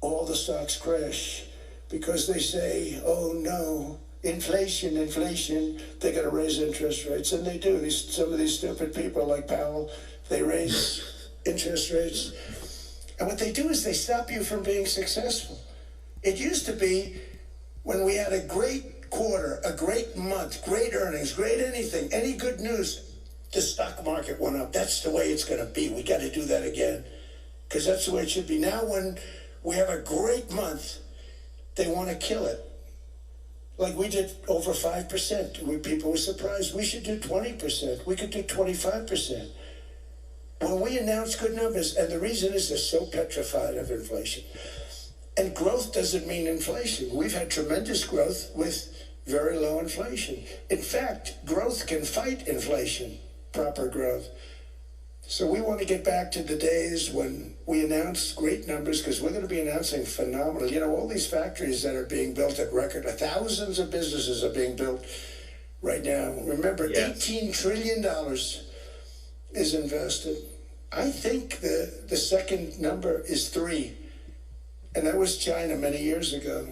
All the stocks crash because they say, oh no, inflation, they're going to raise interest rates. And they do. Some of these stupid people like Powell, they raise interest rates. And what they do is they stop you from being successful. It used to be when we had a great quarter, a great month, great earnings, great anything, any good news, the stock market went up. That's the way it's going to be. We got to do that again, because that's the way it should be. Now when we have a great month, they want to kill it. Like we did over 5%. People were surprised. We should do 20%. We could do 25%. When we announce good numbers, and the reason is they're so petrified of inflation. And growth doesn't mean inflation. We've had tremendous growth with very low inflation. In fact, growth can fight inflation, proper growth. So we want to get back to the days when we announce great numbers, because we're going to be announcing phenomenal. You know, all these factories that are being built at record, thousands of businesses are being built right now. Remember, yes. $18 trillion is invested. I think the second number is 3. And that was China many years ago.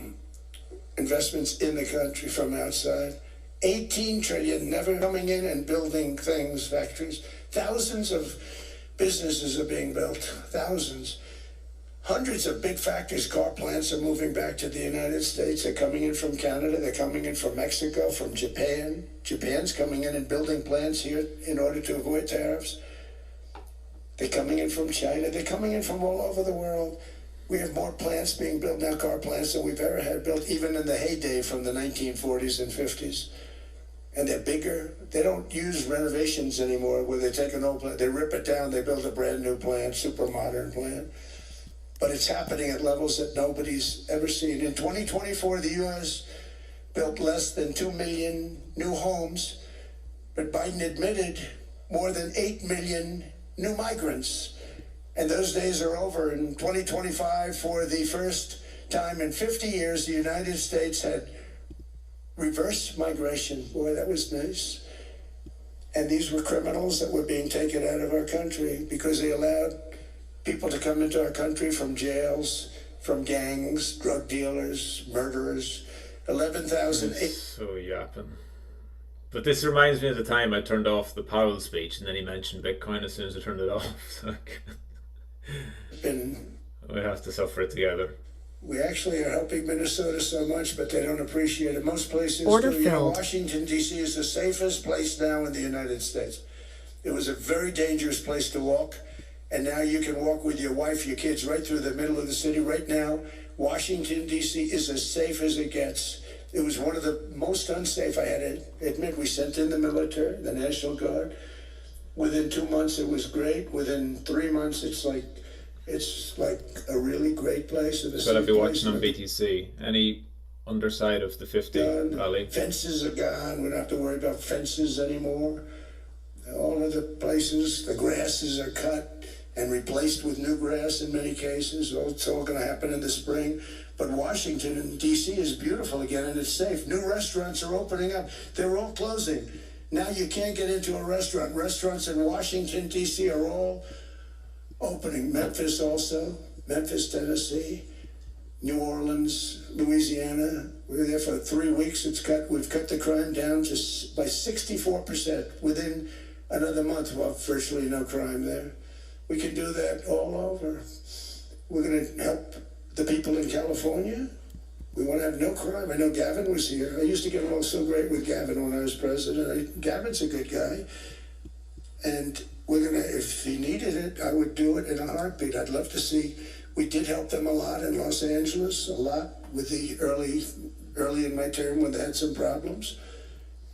investments in the country from outside. 18 trillion never coming in and building things, factories. Thousands of businesses are being built, thousands. Hundreds of big factories, car plants are moving back to the United States. They're coming in from Canada, they're coming in from Mexico, from Japan. Japan's coming in and building plants here in order to avoid tariffs. They're coming in from China, they're coming in from all over the world. We have more plants being built now, car plants, than we've ever had built, even in the heyday from the 1940s and 50s. And they're bigger. They don't use renovations anymore where they take an old plant, they rip it down, they build a brand new plant, super modern plant. But it's happening at levels that nobody's ever seen. In 2024, the U.S. built less than 2 million new homes, but Biden admitted more than 8 million new migrants. And those days are over. In 2025, for the first time in 50 years, the United States had reverse migration. Boy, that was nice. And these were criminals that were being taken out of our country because they allowed people to come into our country from jails, from gangs, drug dealers, murderers. 11,000. So yapping. But this reminds me of the time I turned off the Powell speech and then he mentioned Bitcoin as soon as I turned it off. So we have to suffer it together. We actually are helping Minnesota so much, but they don't appreciate it. Most places Order do. You know, filled. Washington, D.C. is the safest place now in the United States. It was a very dangerous place to walk, and now you can walk with your wife, your kids, right through the middle of the city. Right now, Washington, D.C. is as safe as it gets. It was one of the most unsafe, I had to admit. We sent in the military, the National Guard. Within 2 months, it was great. Within 3 months, it's like a really great place. But I'll be watching on BTC. Any underside of the 50 valley? Fences are gone. We don't have to worry about fences anymore. All of the places, the grasses are cut and replaced with new grass in many cases. It's all going to happen in the spring. But Washington and D.C. is beautiful again, and it's safe. New restaurants are opening up. They're all closing. Now you can't get into a restaurant. Restaurants in Washington, D.C. are all opening. Memphis also, Memphis, Tennessee, New Orleans, Louisiana. We were there for 3 weeks. We've cut the crime down just by 64%. Within another month, we'll have virtually no crime there. We can do that all over. We're going to help the people in California. We want to have no crime. I know Gavin was here. I used to get along so great with Gavin when I was president. Gavin's a good guy. And we're going to, if he needed it, I would do it in a heartbeat. I'd love to see. We did help them a lot in Los Angeles, a lot with the early in my term when they had some problems.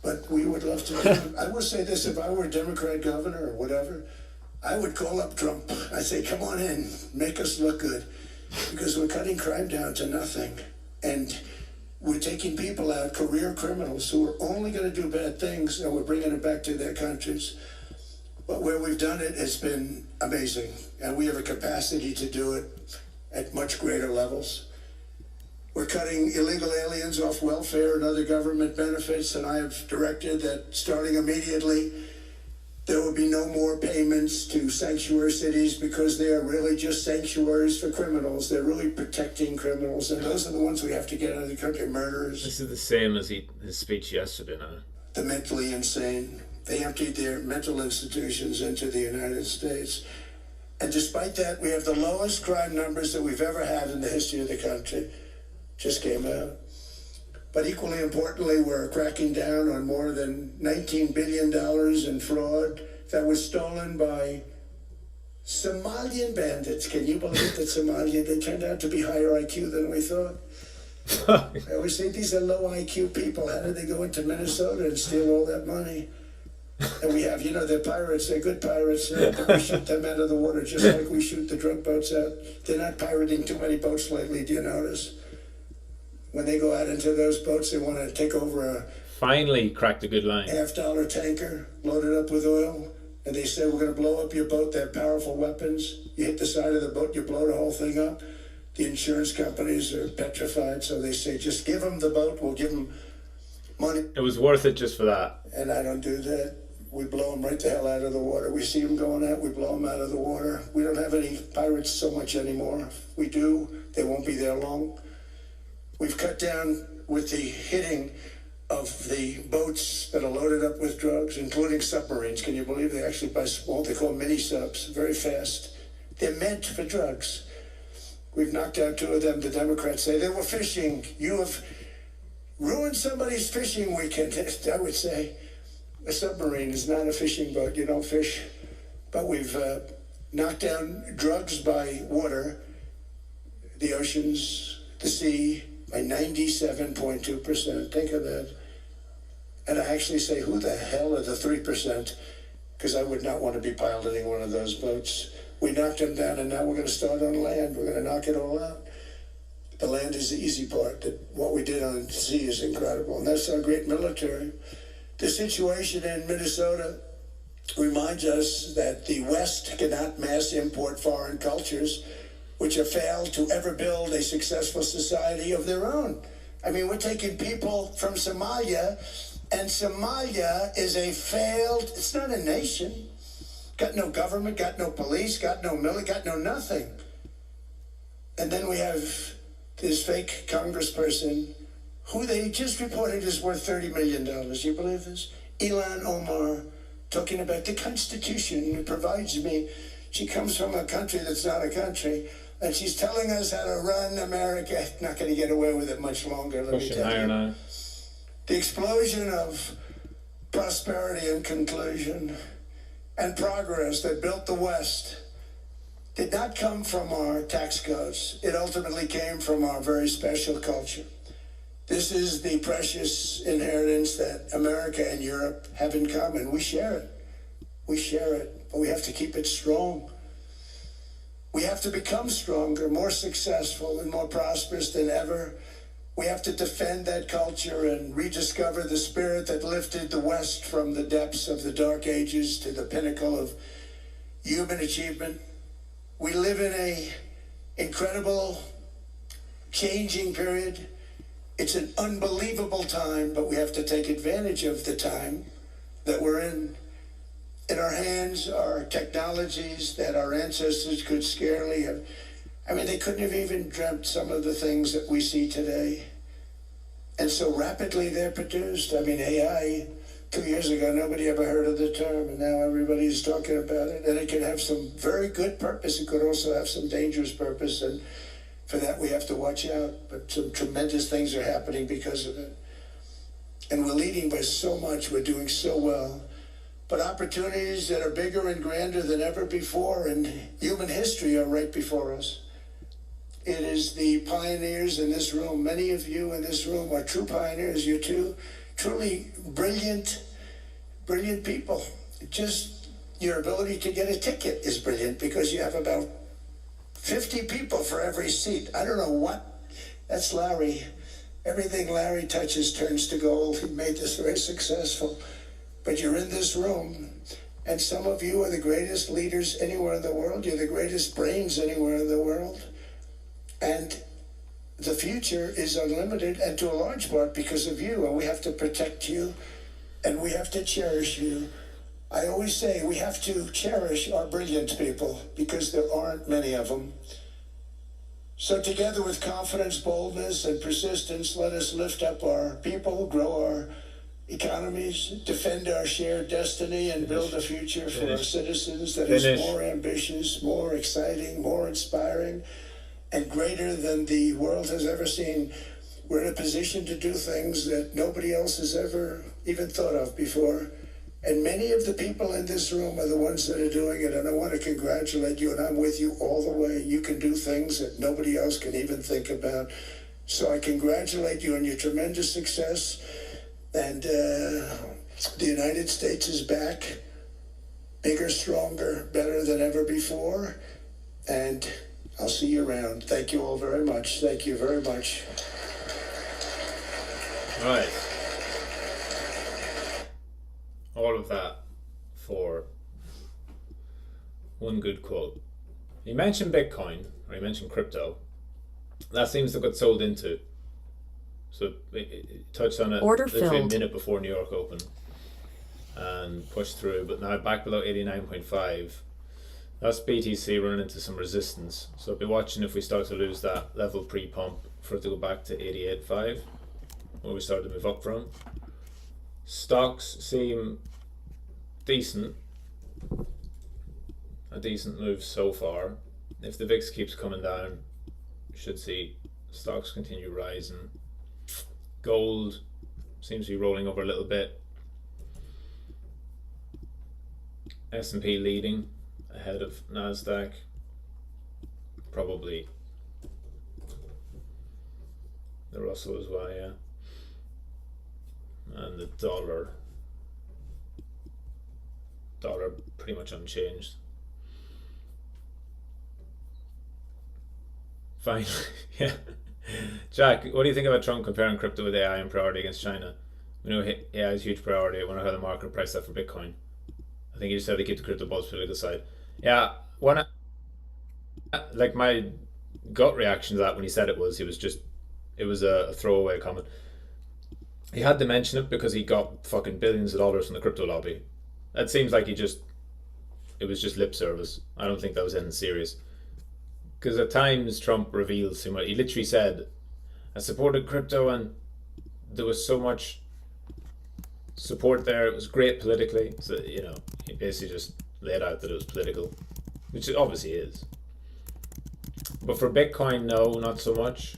But we would love to. I will say this, if I were a Democrat governor or whatever, I would call up Trump. I'd say, come on in, make us look good. Because we're cutting crime down to nothing. And we're taking people out, career criminals who are only going to do bad things, and we're bringing them back to their countries. But where we've done it has been amazing. And we have a capacity to do it at much greater levels. We're cutting illegal aliens off welfare and other government benefits, and I have directed that starting immediately, there will be no more payments to sanctuary cities because they are really just sanctuaries for criminals. They're really protecting criminals, and those are the ones we have to get out of the country, murderers. This is the same as his speech yesterday now. The mentally insane. They emptied their mental institutions into the United States. And despite that, we have the lowest crime numbers that we've ever had in the history of the country. Just came out. But equally importantly, we're cracking down on more than $19 billion in fraud that was stolen by Somalian bandits. Can you believe that Somalia, they turned out to be higher IQ than we thought? I always say these are low IQ people. How did they go into Minnesota and steal all that money? And we have, they're pirates. They're good pirates. We shoot them out of the water just like we shoot the drug boats out. They're not pirating too many boats lately, do you notice? When they go out into those boats, they want to take over a finally cracked a good line. $half tanker loaded up with oil. And they say, we're going to blow up your boat. They have powerful weapons. You hit the side of the boat, you blow the whole thing up. The insurance companies are petrified. So they say, just give them the boat. We'll give them money. It was worth it just for that. And I don't do that. We blow them right the hell out of the water. We see them going out, we blow them out of the water. We don't have any pirates so much anymore. If we do, they won't be there long. We've cut down with the hitting of the boats that are loaded up with drugs, including submarines. Can you believe they actually buy small, they call them mini subs, very fast. They're meant for drugs. We've knocked out 2 of them. The Democrats say they were fishing. You have ruined somebody's fishing weekend. I would say a submarine is not a fishing boat. You don't fish. But we've knocked down drugs by water, the oceans, the sea, by 97.2%. Think of that. And I actually say, who the hell are the 3%? Because I would not want to be piloting one of those boats. We knocked them down, and now we're going to start on land. We're going to knock it all out. The land is the easy part. What we did on the sea is incredible, and that's our great military. The situation in Minnesota reminds us that the West cannot mass import foreign cultures, which have failed to ever build a successful society of their own. I mean, we're taking people from Somalia, and Somalia is a failed, it's not a nation. Got no government, got no police, got no military, got no nothing. And then we have this fake congressperson who they just reported is worth $30 million. You believe this? Ilhan Omar, talking about the Constitution provides me. She comes from a country that's not a country, and she's telling us how to run America. Not going to get away with it much longer, let me tell you. The explosion of prosperity and conclusion and progress that built the West did not come from our tax codes. It ultimately came from our very special culture. This is the precious inheritance that America and Europe have in common. We share it. We share it, but we have to keep it strong. We have to become stronger, more successful, and more prosperous than ever. We have to defend that culture and rediscover the spirit that lifted the West from the depths of the Dark Ages to the pinnacle of human achievement. We live in an incredible, changing period. It's an unbelievable time, but we have to take advantage of the time that we're in. In our hands are technologies that our ancestors could scarcely have. I mean, they couldn't have even dreamt some of the things that we see today. And so rapidly they're produced. I mean, AI, 2 years ago, nobody ever heard of the term, and now everybody's talking about it. And it can have some very good purpose. It could also have some dangerous purpose, and for that we have to watch out. But some tremendous things are happening because of it. And we're leading by so much. We're doing so well. But opportunities that are bigger and grander than ever before in human history are right before us. It is the pioneers in this room. Many of you in this room are true pioneers. You're two truly brilliant people. Just your ability to get a ticket is brilliant because you have about 50 people for every seat. I don't know what. That's Larry. Everything Larry touches turns to gold. He made this very successful. But you're in this room, and some of you are the greatest leaders anywhere in the world. You're the greatest brains anywhere in the world. And the future is unlimited, and to a large part because of you. And we have to protect you, and we have to cherish you. I always say we have to cherish our brilliant people because there aren't many of them. So together with confidence, boldness, and persistence, let us lift up our people, grow our economies, defend our shared destiny, and build a future for our citizens that is more ambitious, more exciting, more inspiring, and greater than the world has ever seen. We're in a position to do things that nobody else has ever even thought of before. And many of the people in this room are the ones that are doing it, and I want to congratulate you, and I'm with you all the way. You can do things that nobody else can even think about. So I congratulate you on your tremendous success. And the United States is back, bigger, stronger, better than ever before. And I'll see you around. Thank you all very much. Thank you very much. Right. All of that for one good quote. He mentioned Bitcoin, or he mentioned crypto. That seems to get sold into. So it touched on it literally a minute before New York Open and pushed through, but now back below 89.5. That's BTC running into some resistance. So I'll be watching if we start to lose that level pre-pump for it to go back to 88.5, where we started to move up from. Stocks seem decent. A decent move so far. If the VIX keeps coming down, you should see stocks continue rising. Gold seems to be rolling over a little bit. S&P leading ahead of Nasdaq. Probably the Russell as well, yeah. And the dollar pretty much unchanged. Fine. Yeah. Jack, what do you think about Trump comparing crypto with AI and priority against China? We know AI is a huge priority. I wonder how the market priced that for Bitcoin. I think he just said to keep the crypto buzz political side. Yeah, like my gut reaction to that when he said it was a throwaway comment. He had to mention it because he got fucking billions of dollars from the crypto lobby. It seems like it was just lip service. I don't think that was anything serious. Because at times Trump reveals too much. He literally said, I supported crypto and there was so much support there. It was great politically. So, you know, he basically just laid out that it was political, which it obviously is. But for Bitcoin, no, not so much.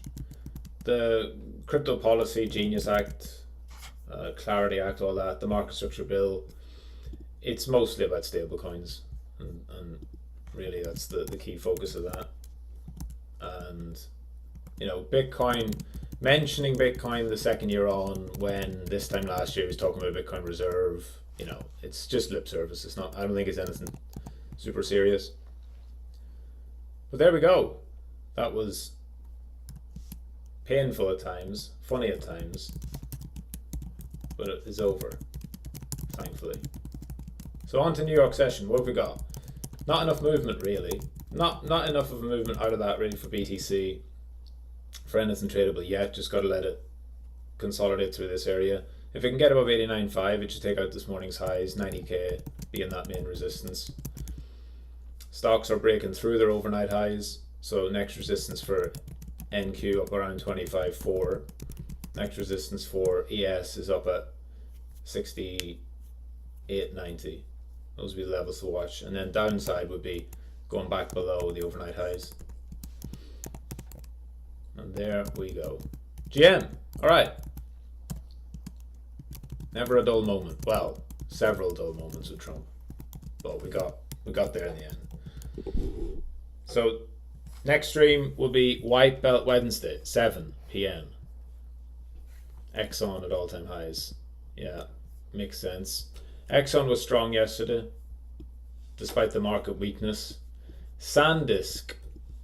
The Crypto Policy, Genius Act, Clarity Act, all that, the Market Structure Bill, it's mostly about stablecoins. And really that's the key focus of that. And, you know, Bitcoin, mentioning Bitcoin the second year on, when this time last year he was talking about Bitcoin Reserve, you know, it's just lip service. It's not, I don't think it's anything super serious. But there we go. That was painful at times, funny at times, but it is over, thankfully. So on to New York session. What have we got? Not enough movement, really. Not enough of a movement out of that, really, for BTC, for anything tradable yet. Just got to let it consolidate through this area. If it can get above 89.5, it should take out this morning's highs, 90k being that main resistance. Stocks are breaking through their overnight highs, so next resistance for NQ up around 25.4. Next resistance for ES is up at 68.90. Those would be the levels to watch. And then downside would be going back below the overnight highs. And there we go. GM, all right. Never a dull moment. Well, several dull moments with Trump, but we got there in the end. So next stream will be White Belt Wednesday, 7 p.m. Exxon at all-time highs. Yeah, makes sense. Exxon was strong yesterday, despite the market weakness. SanDisk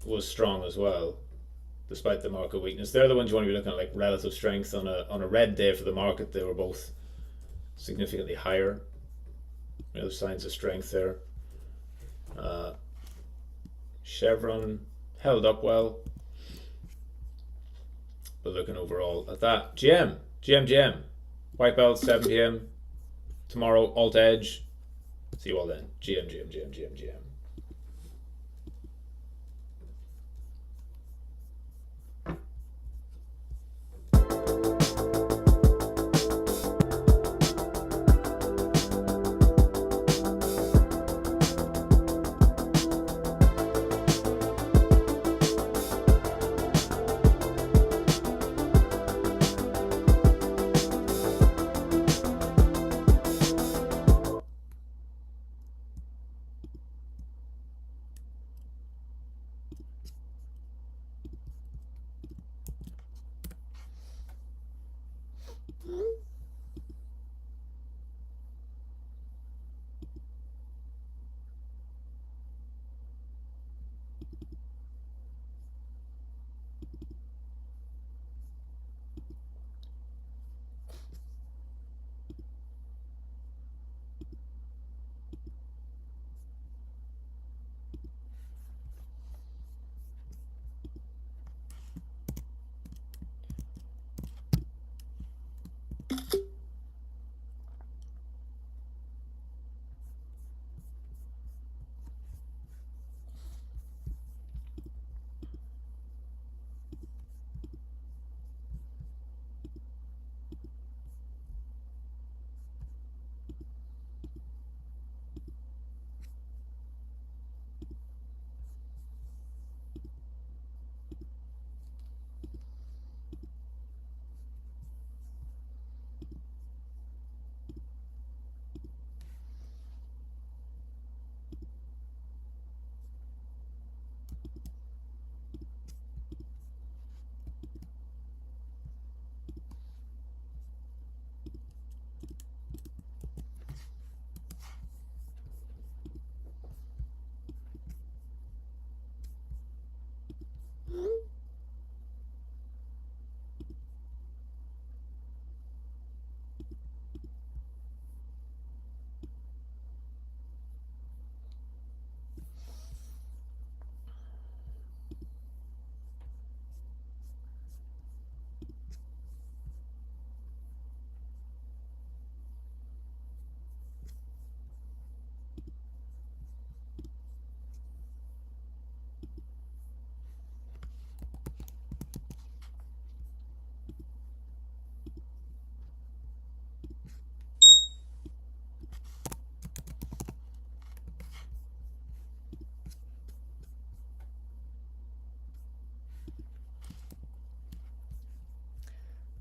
was strong as well, despite the market weakness. They're the ones you want to be looking at, like relative strength on a red day for the market. They were both significantly higher. Other signs of strength there. Chevron held up well, but looking overall at that. GM, White Belt 7 p.m. tomorrow. Alt Edge. See you all then. GM.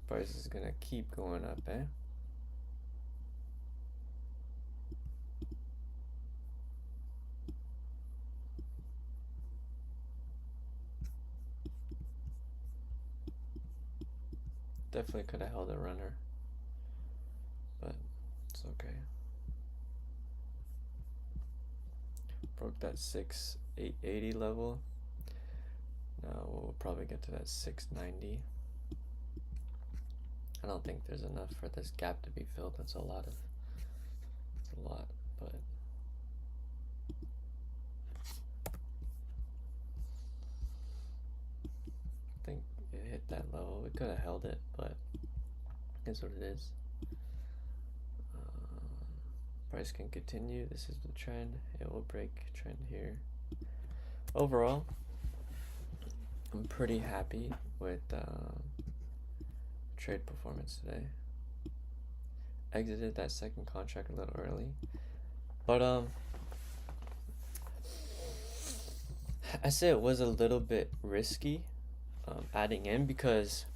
Price is gonna keep going up, eh? Definitely could have held a runner, but it's okay. Broke that 6,880 level. Now we'll probably get to that 690. I don't think there's enough for this gap to be filled. That's a lot, but I think it hit that level. We could have held it, but it's what it is. Price can continue. This is the trend. It will break trend here. Overall, I'm pretty happy with trade performance today. Exited that second contract a little early, but I say it was a little bit risky adding in, because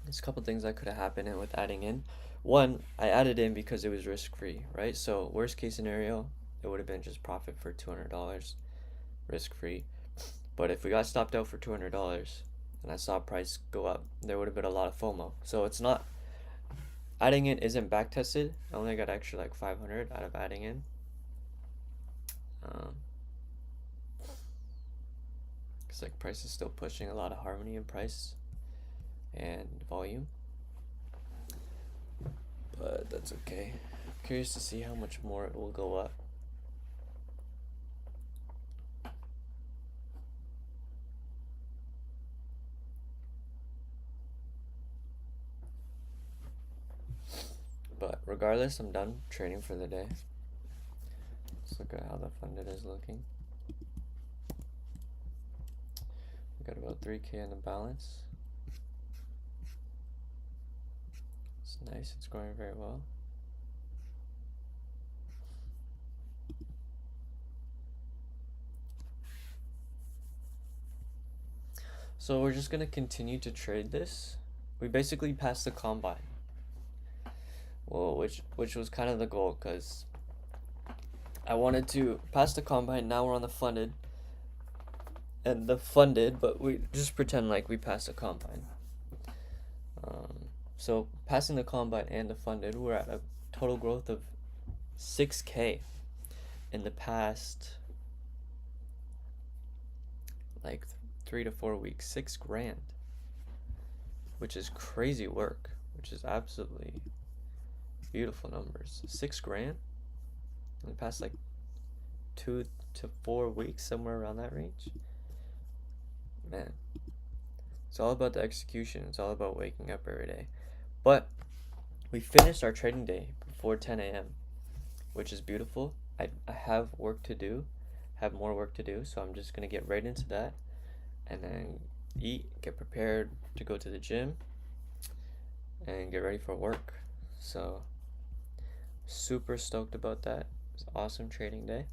there's a couple things that could have happened with adding in. One, I added in because it was risk-free, right? So worst case scenario, it would have been just profit for $200, risk-free. But if we got stopped out for $200 and I saw price go up, there would have been a lot of FOMO. So it's not, adding in isn't back tested. I only got extra like 500 out of adding in. Because like price is still pushing a lot of harmony in price and volume. But that's okay. Curious to see how much more it will go up. But regardless, I'm done trading for the day. Let's look at how the funded is looking. We got about 3K in the balance. It's nice, it's going very well. So we're just gonna continue to trade this. We basically passed the combine. Well, which was kind of the goal, because I wanted to pass the combine. Now we're on the funded. And the funded, but we just pretend like we passed the combine. So passing the combine and the funded, we're at a total growth of 6K in the past like 3 to 4 weeks. 6 grand, which is crazy work, which is absolutely beautiful numbers. 6 grand in the past like 2 to 4 weeks, somewhere around that range. Man, it's all about the execution. It's all about waking up every day. But we finished our trading day before 10 a.m., which is beautiful. I have work to do, have more work to do, so I'm just going to get right into that and then eat, get prepared to go to the gym, and get ready for work. So, super stoked about that. It's an awesome trading day.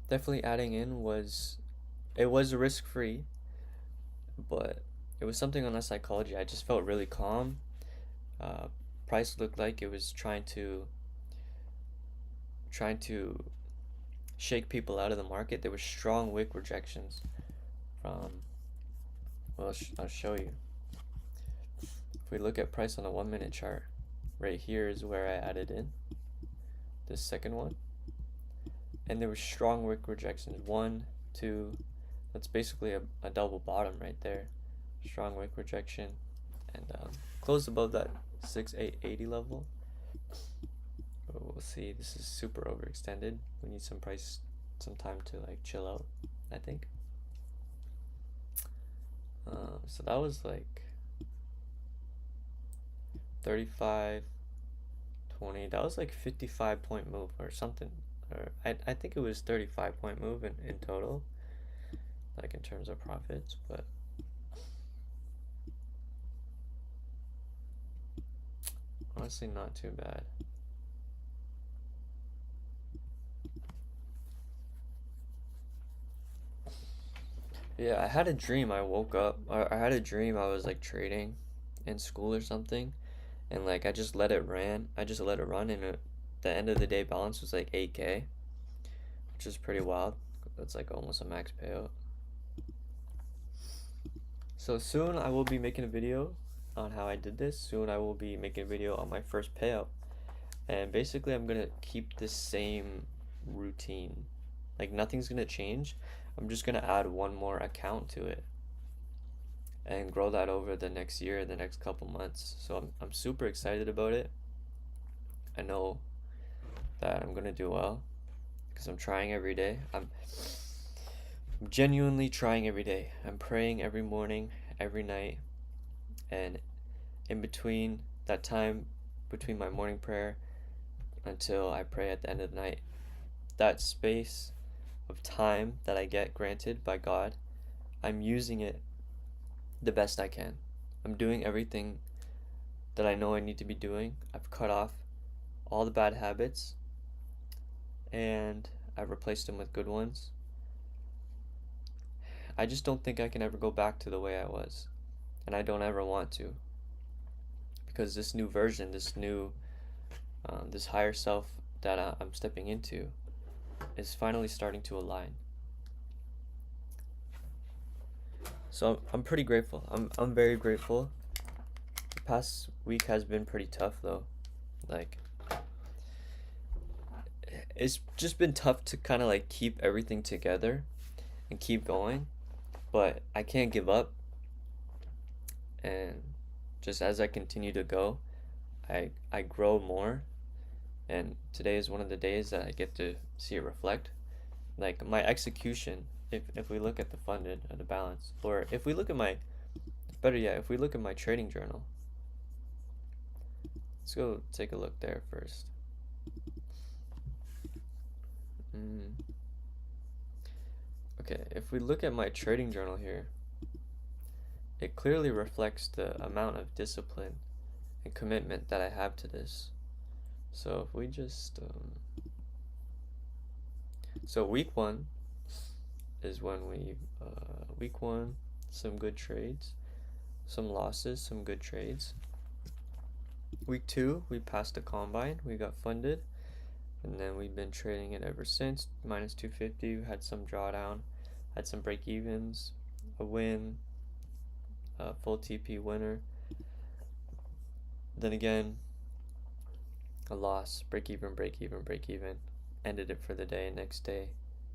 Definitely adding in was risk-free, but it was something on the psychology. I just felt really calm. Price looked like it was trying to shake people out of the market. There were strong wick rejections from, well, I'll show you. If we look at price on the 1 minute chart, right here is where I added in this second one. And there were strong wick rejections. 1, 2, that's basically a double bottom right there. Strong wick rejection, and closed above that 6,880 level. But we'll see. This is super overextended. We need some time to like chill out, I think. So that was like 35, 20. That was like 55-point move or something. Or I think it was 35-point move in total, like in terms of profits, but honestly not too bad. Yeah, I had a dream. I woke up. I had a dream I was like trading in school or something, and like I just let it ran. I just let it run, and the end of the day balance was like 8K, which is pretty wild. That's like almost a max payout. So soon I will be making a video on how I did this. Soon I will be making a video on my first payout. And basically I'm gonna keep the same routine. Like nothing's gonna change. I'm just gonna add one more account to it and grow that over the next year, the next couple months. So I'm super excited about it. I know that I'm gonna do well because I'm trying every day. I'm genuinely trying every day. I'm praying every morning, every night, and in between that time between my morning prayer until I pray at the end of the night, that space of time that I get granted by God, I'm using it the best I can. I'm doing everything that I know I need to be doing. I've cut off all the bad habits and I've replaced them with good ones. I just don't think I can ever go back to the way I was, and I don't ever want to, because this new version, this higher self that I'm stepping into is finally starting to align. So I'm pretty grateful. I'm very grateful. The past week has been pretty tough though. Like it's just been tough to kind of like keep everything together and keep going, but I can't give up. And just as I continue to go, I grow more. And today is one of the days that I get to see it reflect. Like my execution, if we look at the funded or the balance, or if we look at my, better yet, if we look at my trading journal. Let's go take a look there first. Okay, if we look at my trading journal here, it clearly reflects the amount of discipline and commitment that I have to this. So if we just so week one is when week one, some good trades, some losses, some good trades. Week two, we passed the combine, we got funded, and then we've been trading it ever since. Minus 250, we had some drawdown, had some break evens, a win, a full TP winner, then again a loss, break even, ended it for the day, next day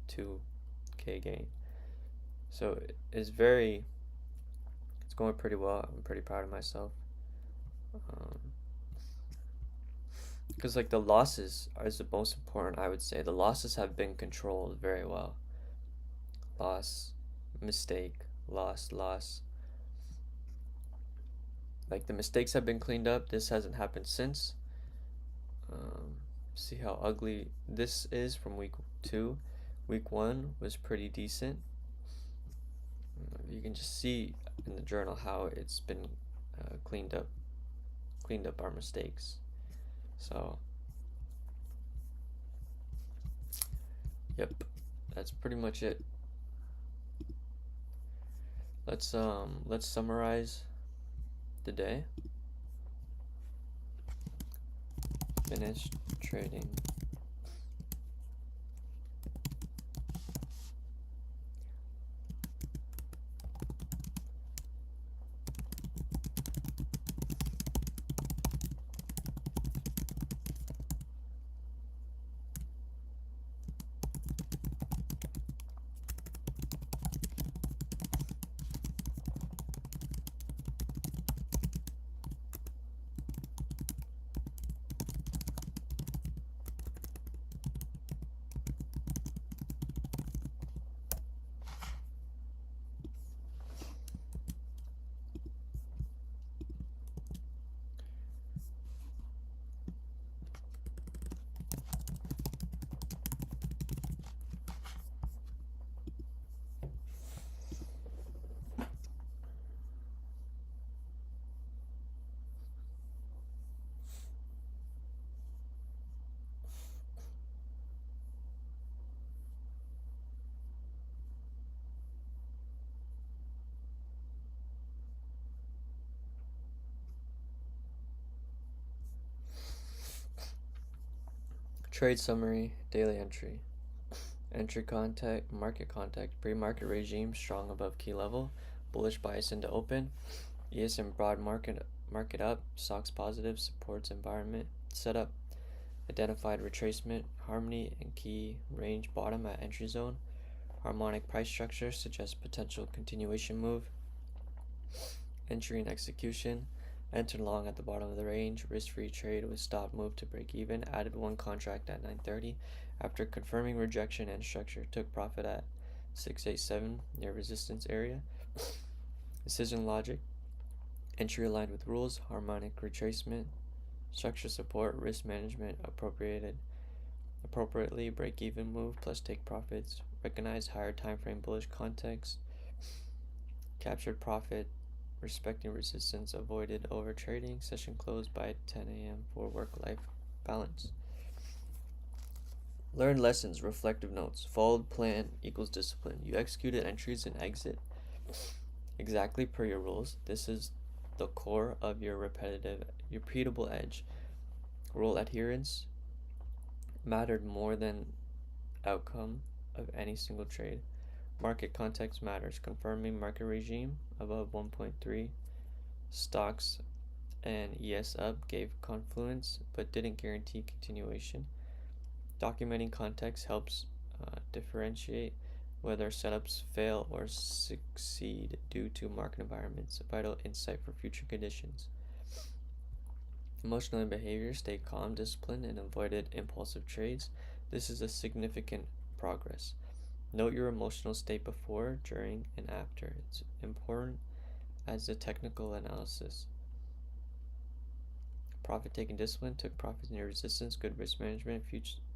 2K gain. So it's going pretty well. I'm pretty proud of myself, because like the losses is the most important. I would say the losses have been controlled very well. Loss, mistake, loss. Like the mistakes have been cleaned up. This hasn't happened since. See how ugly this is from week two. Week one was pretty decent. You can just see in the journal how it's been cleaned up our mistakes. So yep, that's pretty much it. Let's summarize the day. Finished trading. Trade summary, daily entry. Entry contact, market contact, pre-market regime strong above key level, bullish bias into open, ESM broad market up, stocks positive, supports environment, setup, identified retracement, harmony and key range bottom at entry zone, harmonic price structure suggests potential continuation move, entry and execution, entered long at the bottom of the range, risk-free trade with stop move to break even, added one contract at 9:30, after confirming rejection and structure, took profit at 687 near resistance area, decision logic, entry aligned with rules, harmonic retracement, structure support, risk management, appropriately break even move plus take profits, recognized higher time frame bullish context, captured profit, respecting resistance, avoided over trading, session closed by 10 a.m. for work-life balance. Learned lessons, reflective notes, followed plan equals discipline. You executed entries and exit exactly per your rules. This is the core of your repeatable edge. Rule adherence mattered more than outcome of any single trade. Market context matters. Confirming market regime above 1.3. Stocks and ES up gave confluence but didn't guarantee continuation. Documenting context helps differentiate whether setups fail or succeed due to market environments, a vital insight for future conditions. Emotional behavior, stay calm, disciplined, and avoided impulsive trades. This is a significant progress. Note your emotional state before, during, and after. It's important as the technical analysis. Profit taking discipline, took profits near resistance, good risk management,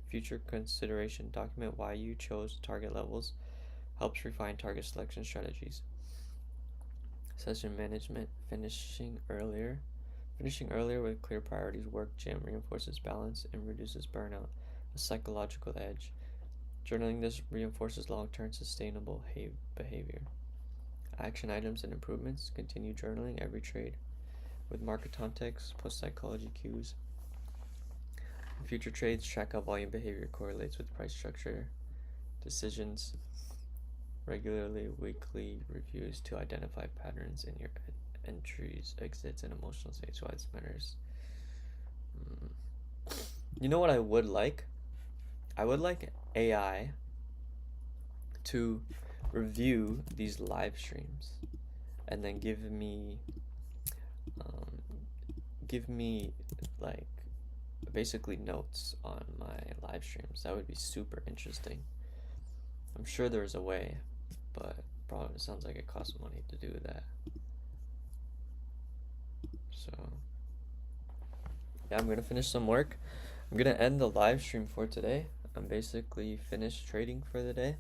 future consideration. Document why you chose target levels, helps refine target selection strategies. Session management, finishing earlier with clear priorities, work gym reinforces balance and reduces burnout, a psychological edge. Journaling this reinforces long-term sustainable behavior. Action items and improvements, continue journaling every trade with market context plus psychology cues. In future trades, track how volume behavior correlates with price structure. Decisions, regularly weekly reviews to identify patterns in your entries, exits, and emotional states. Why this matters. You know what I would like? I would like AI to review these live streams and then give me like basically notes on my live streams. That would be super interesting. I'm sure there's a way, but probably sounds like it costs money to do that. So yeah, I'm gonna finish some work. I'm gonna end the live stream for today. I'm basically finished trading for the day.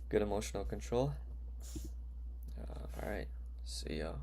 Good emotional control. Alright, see y'all.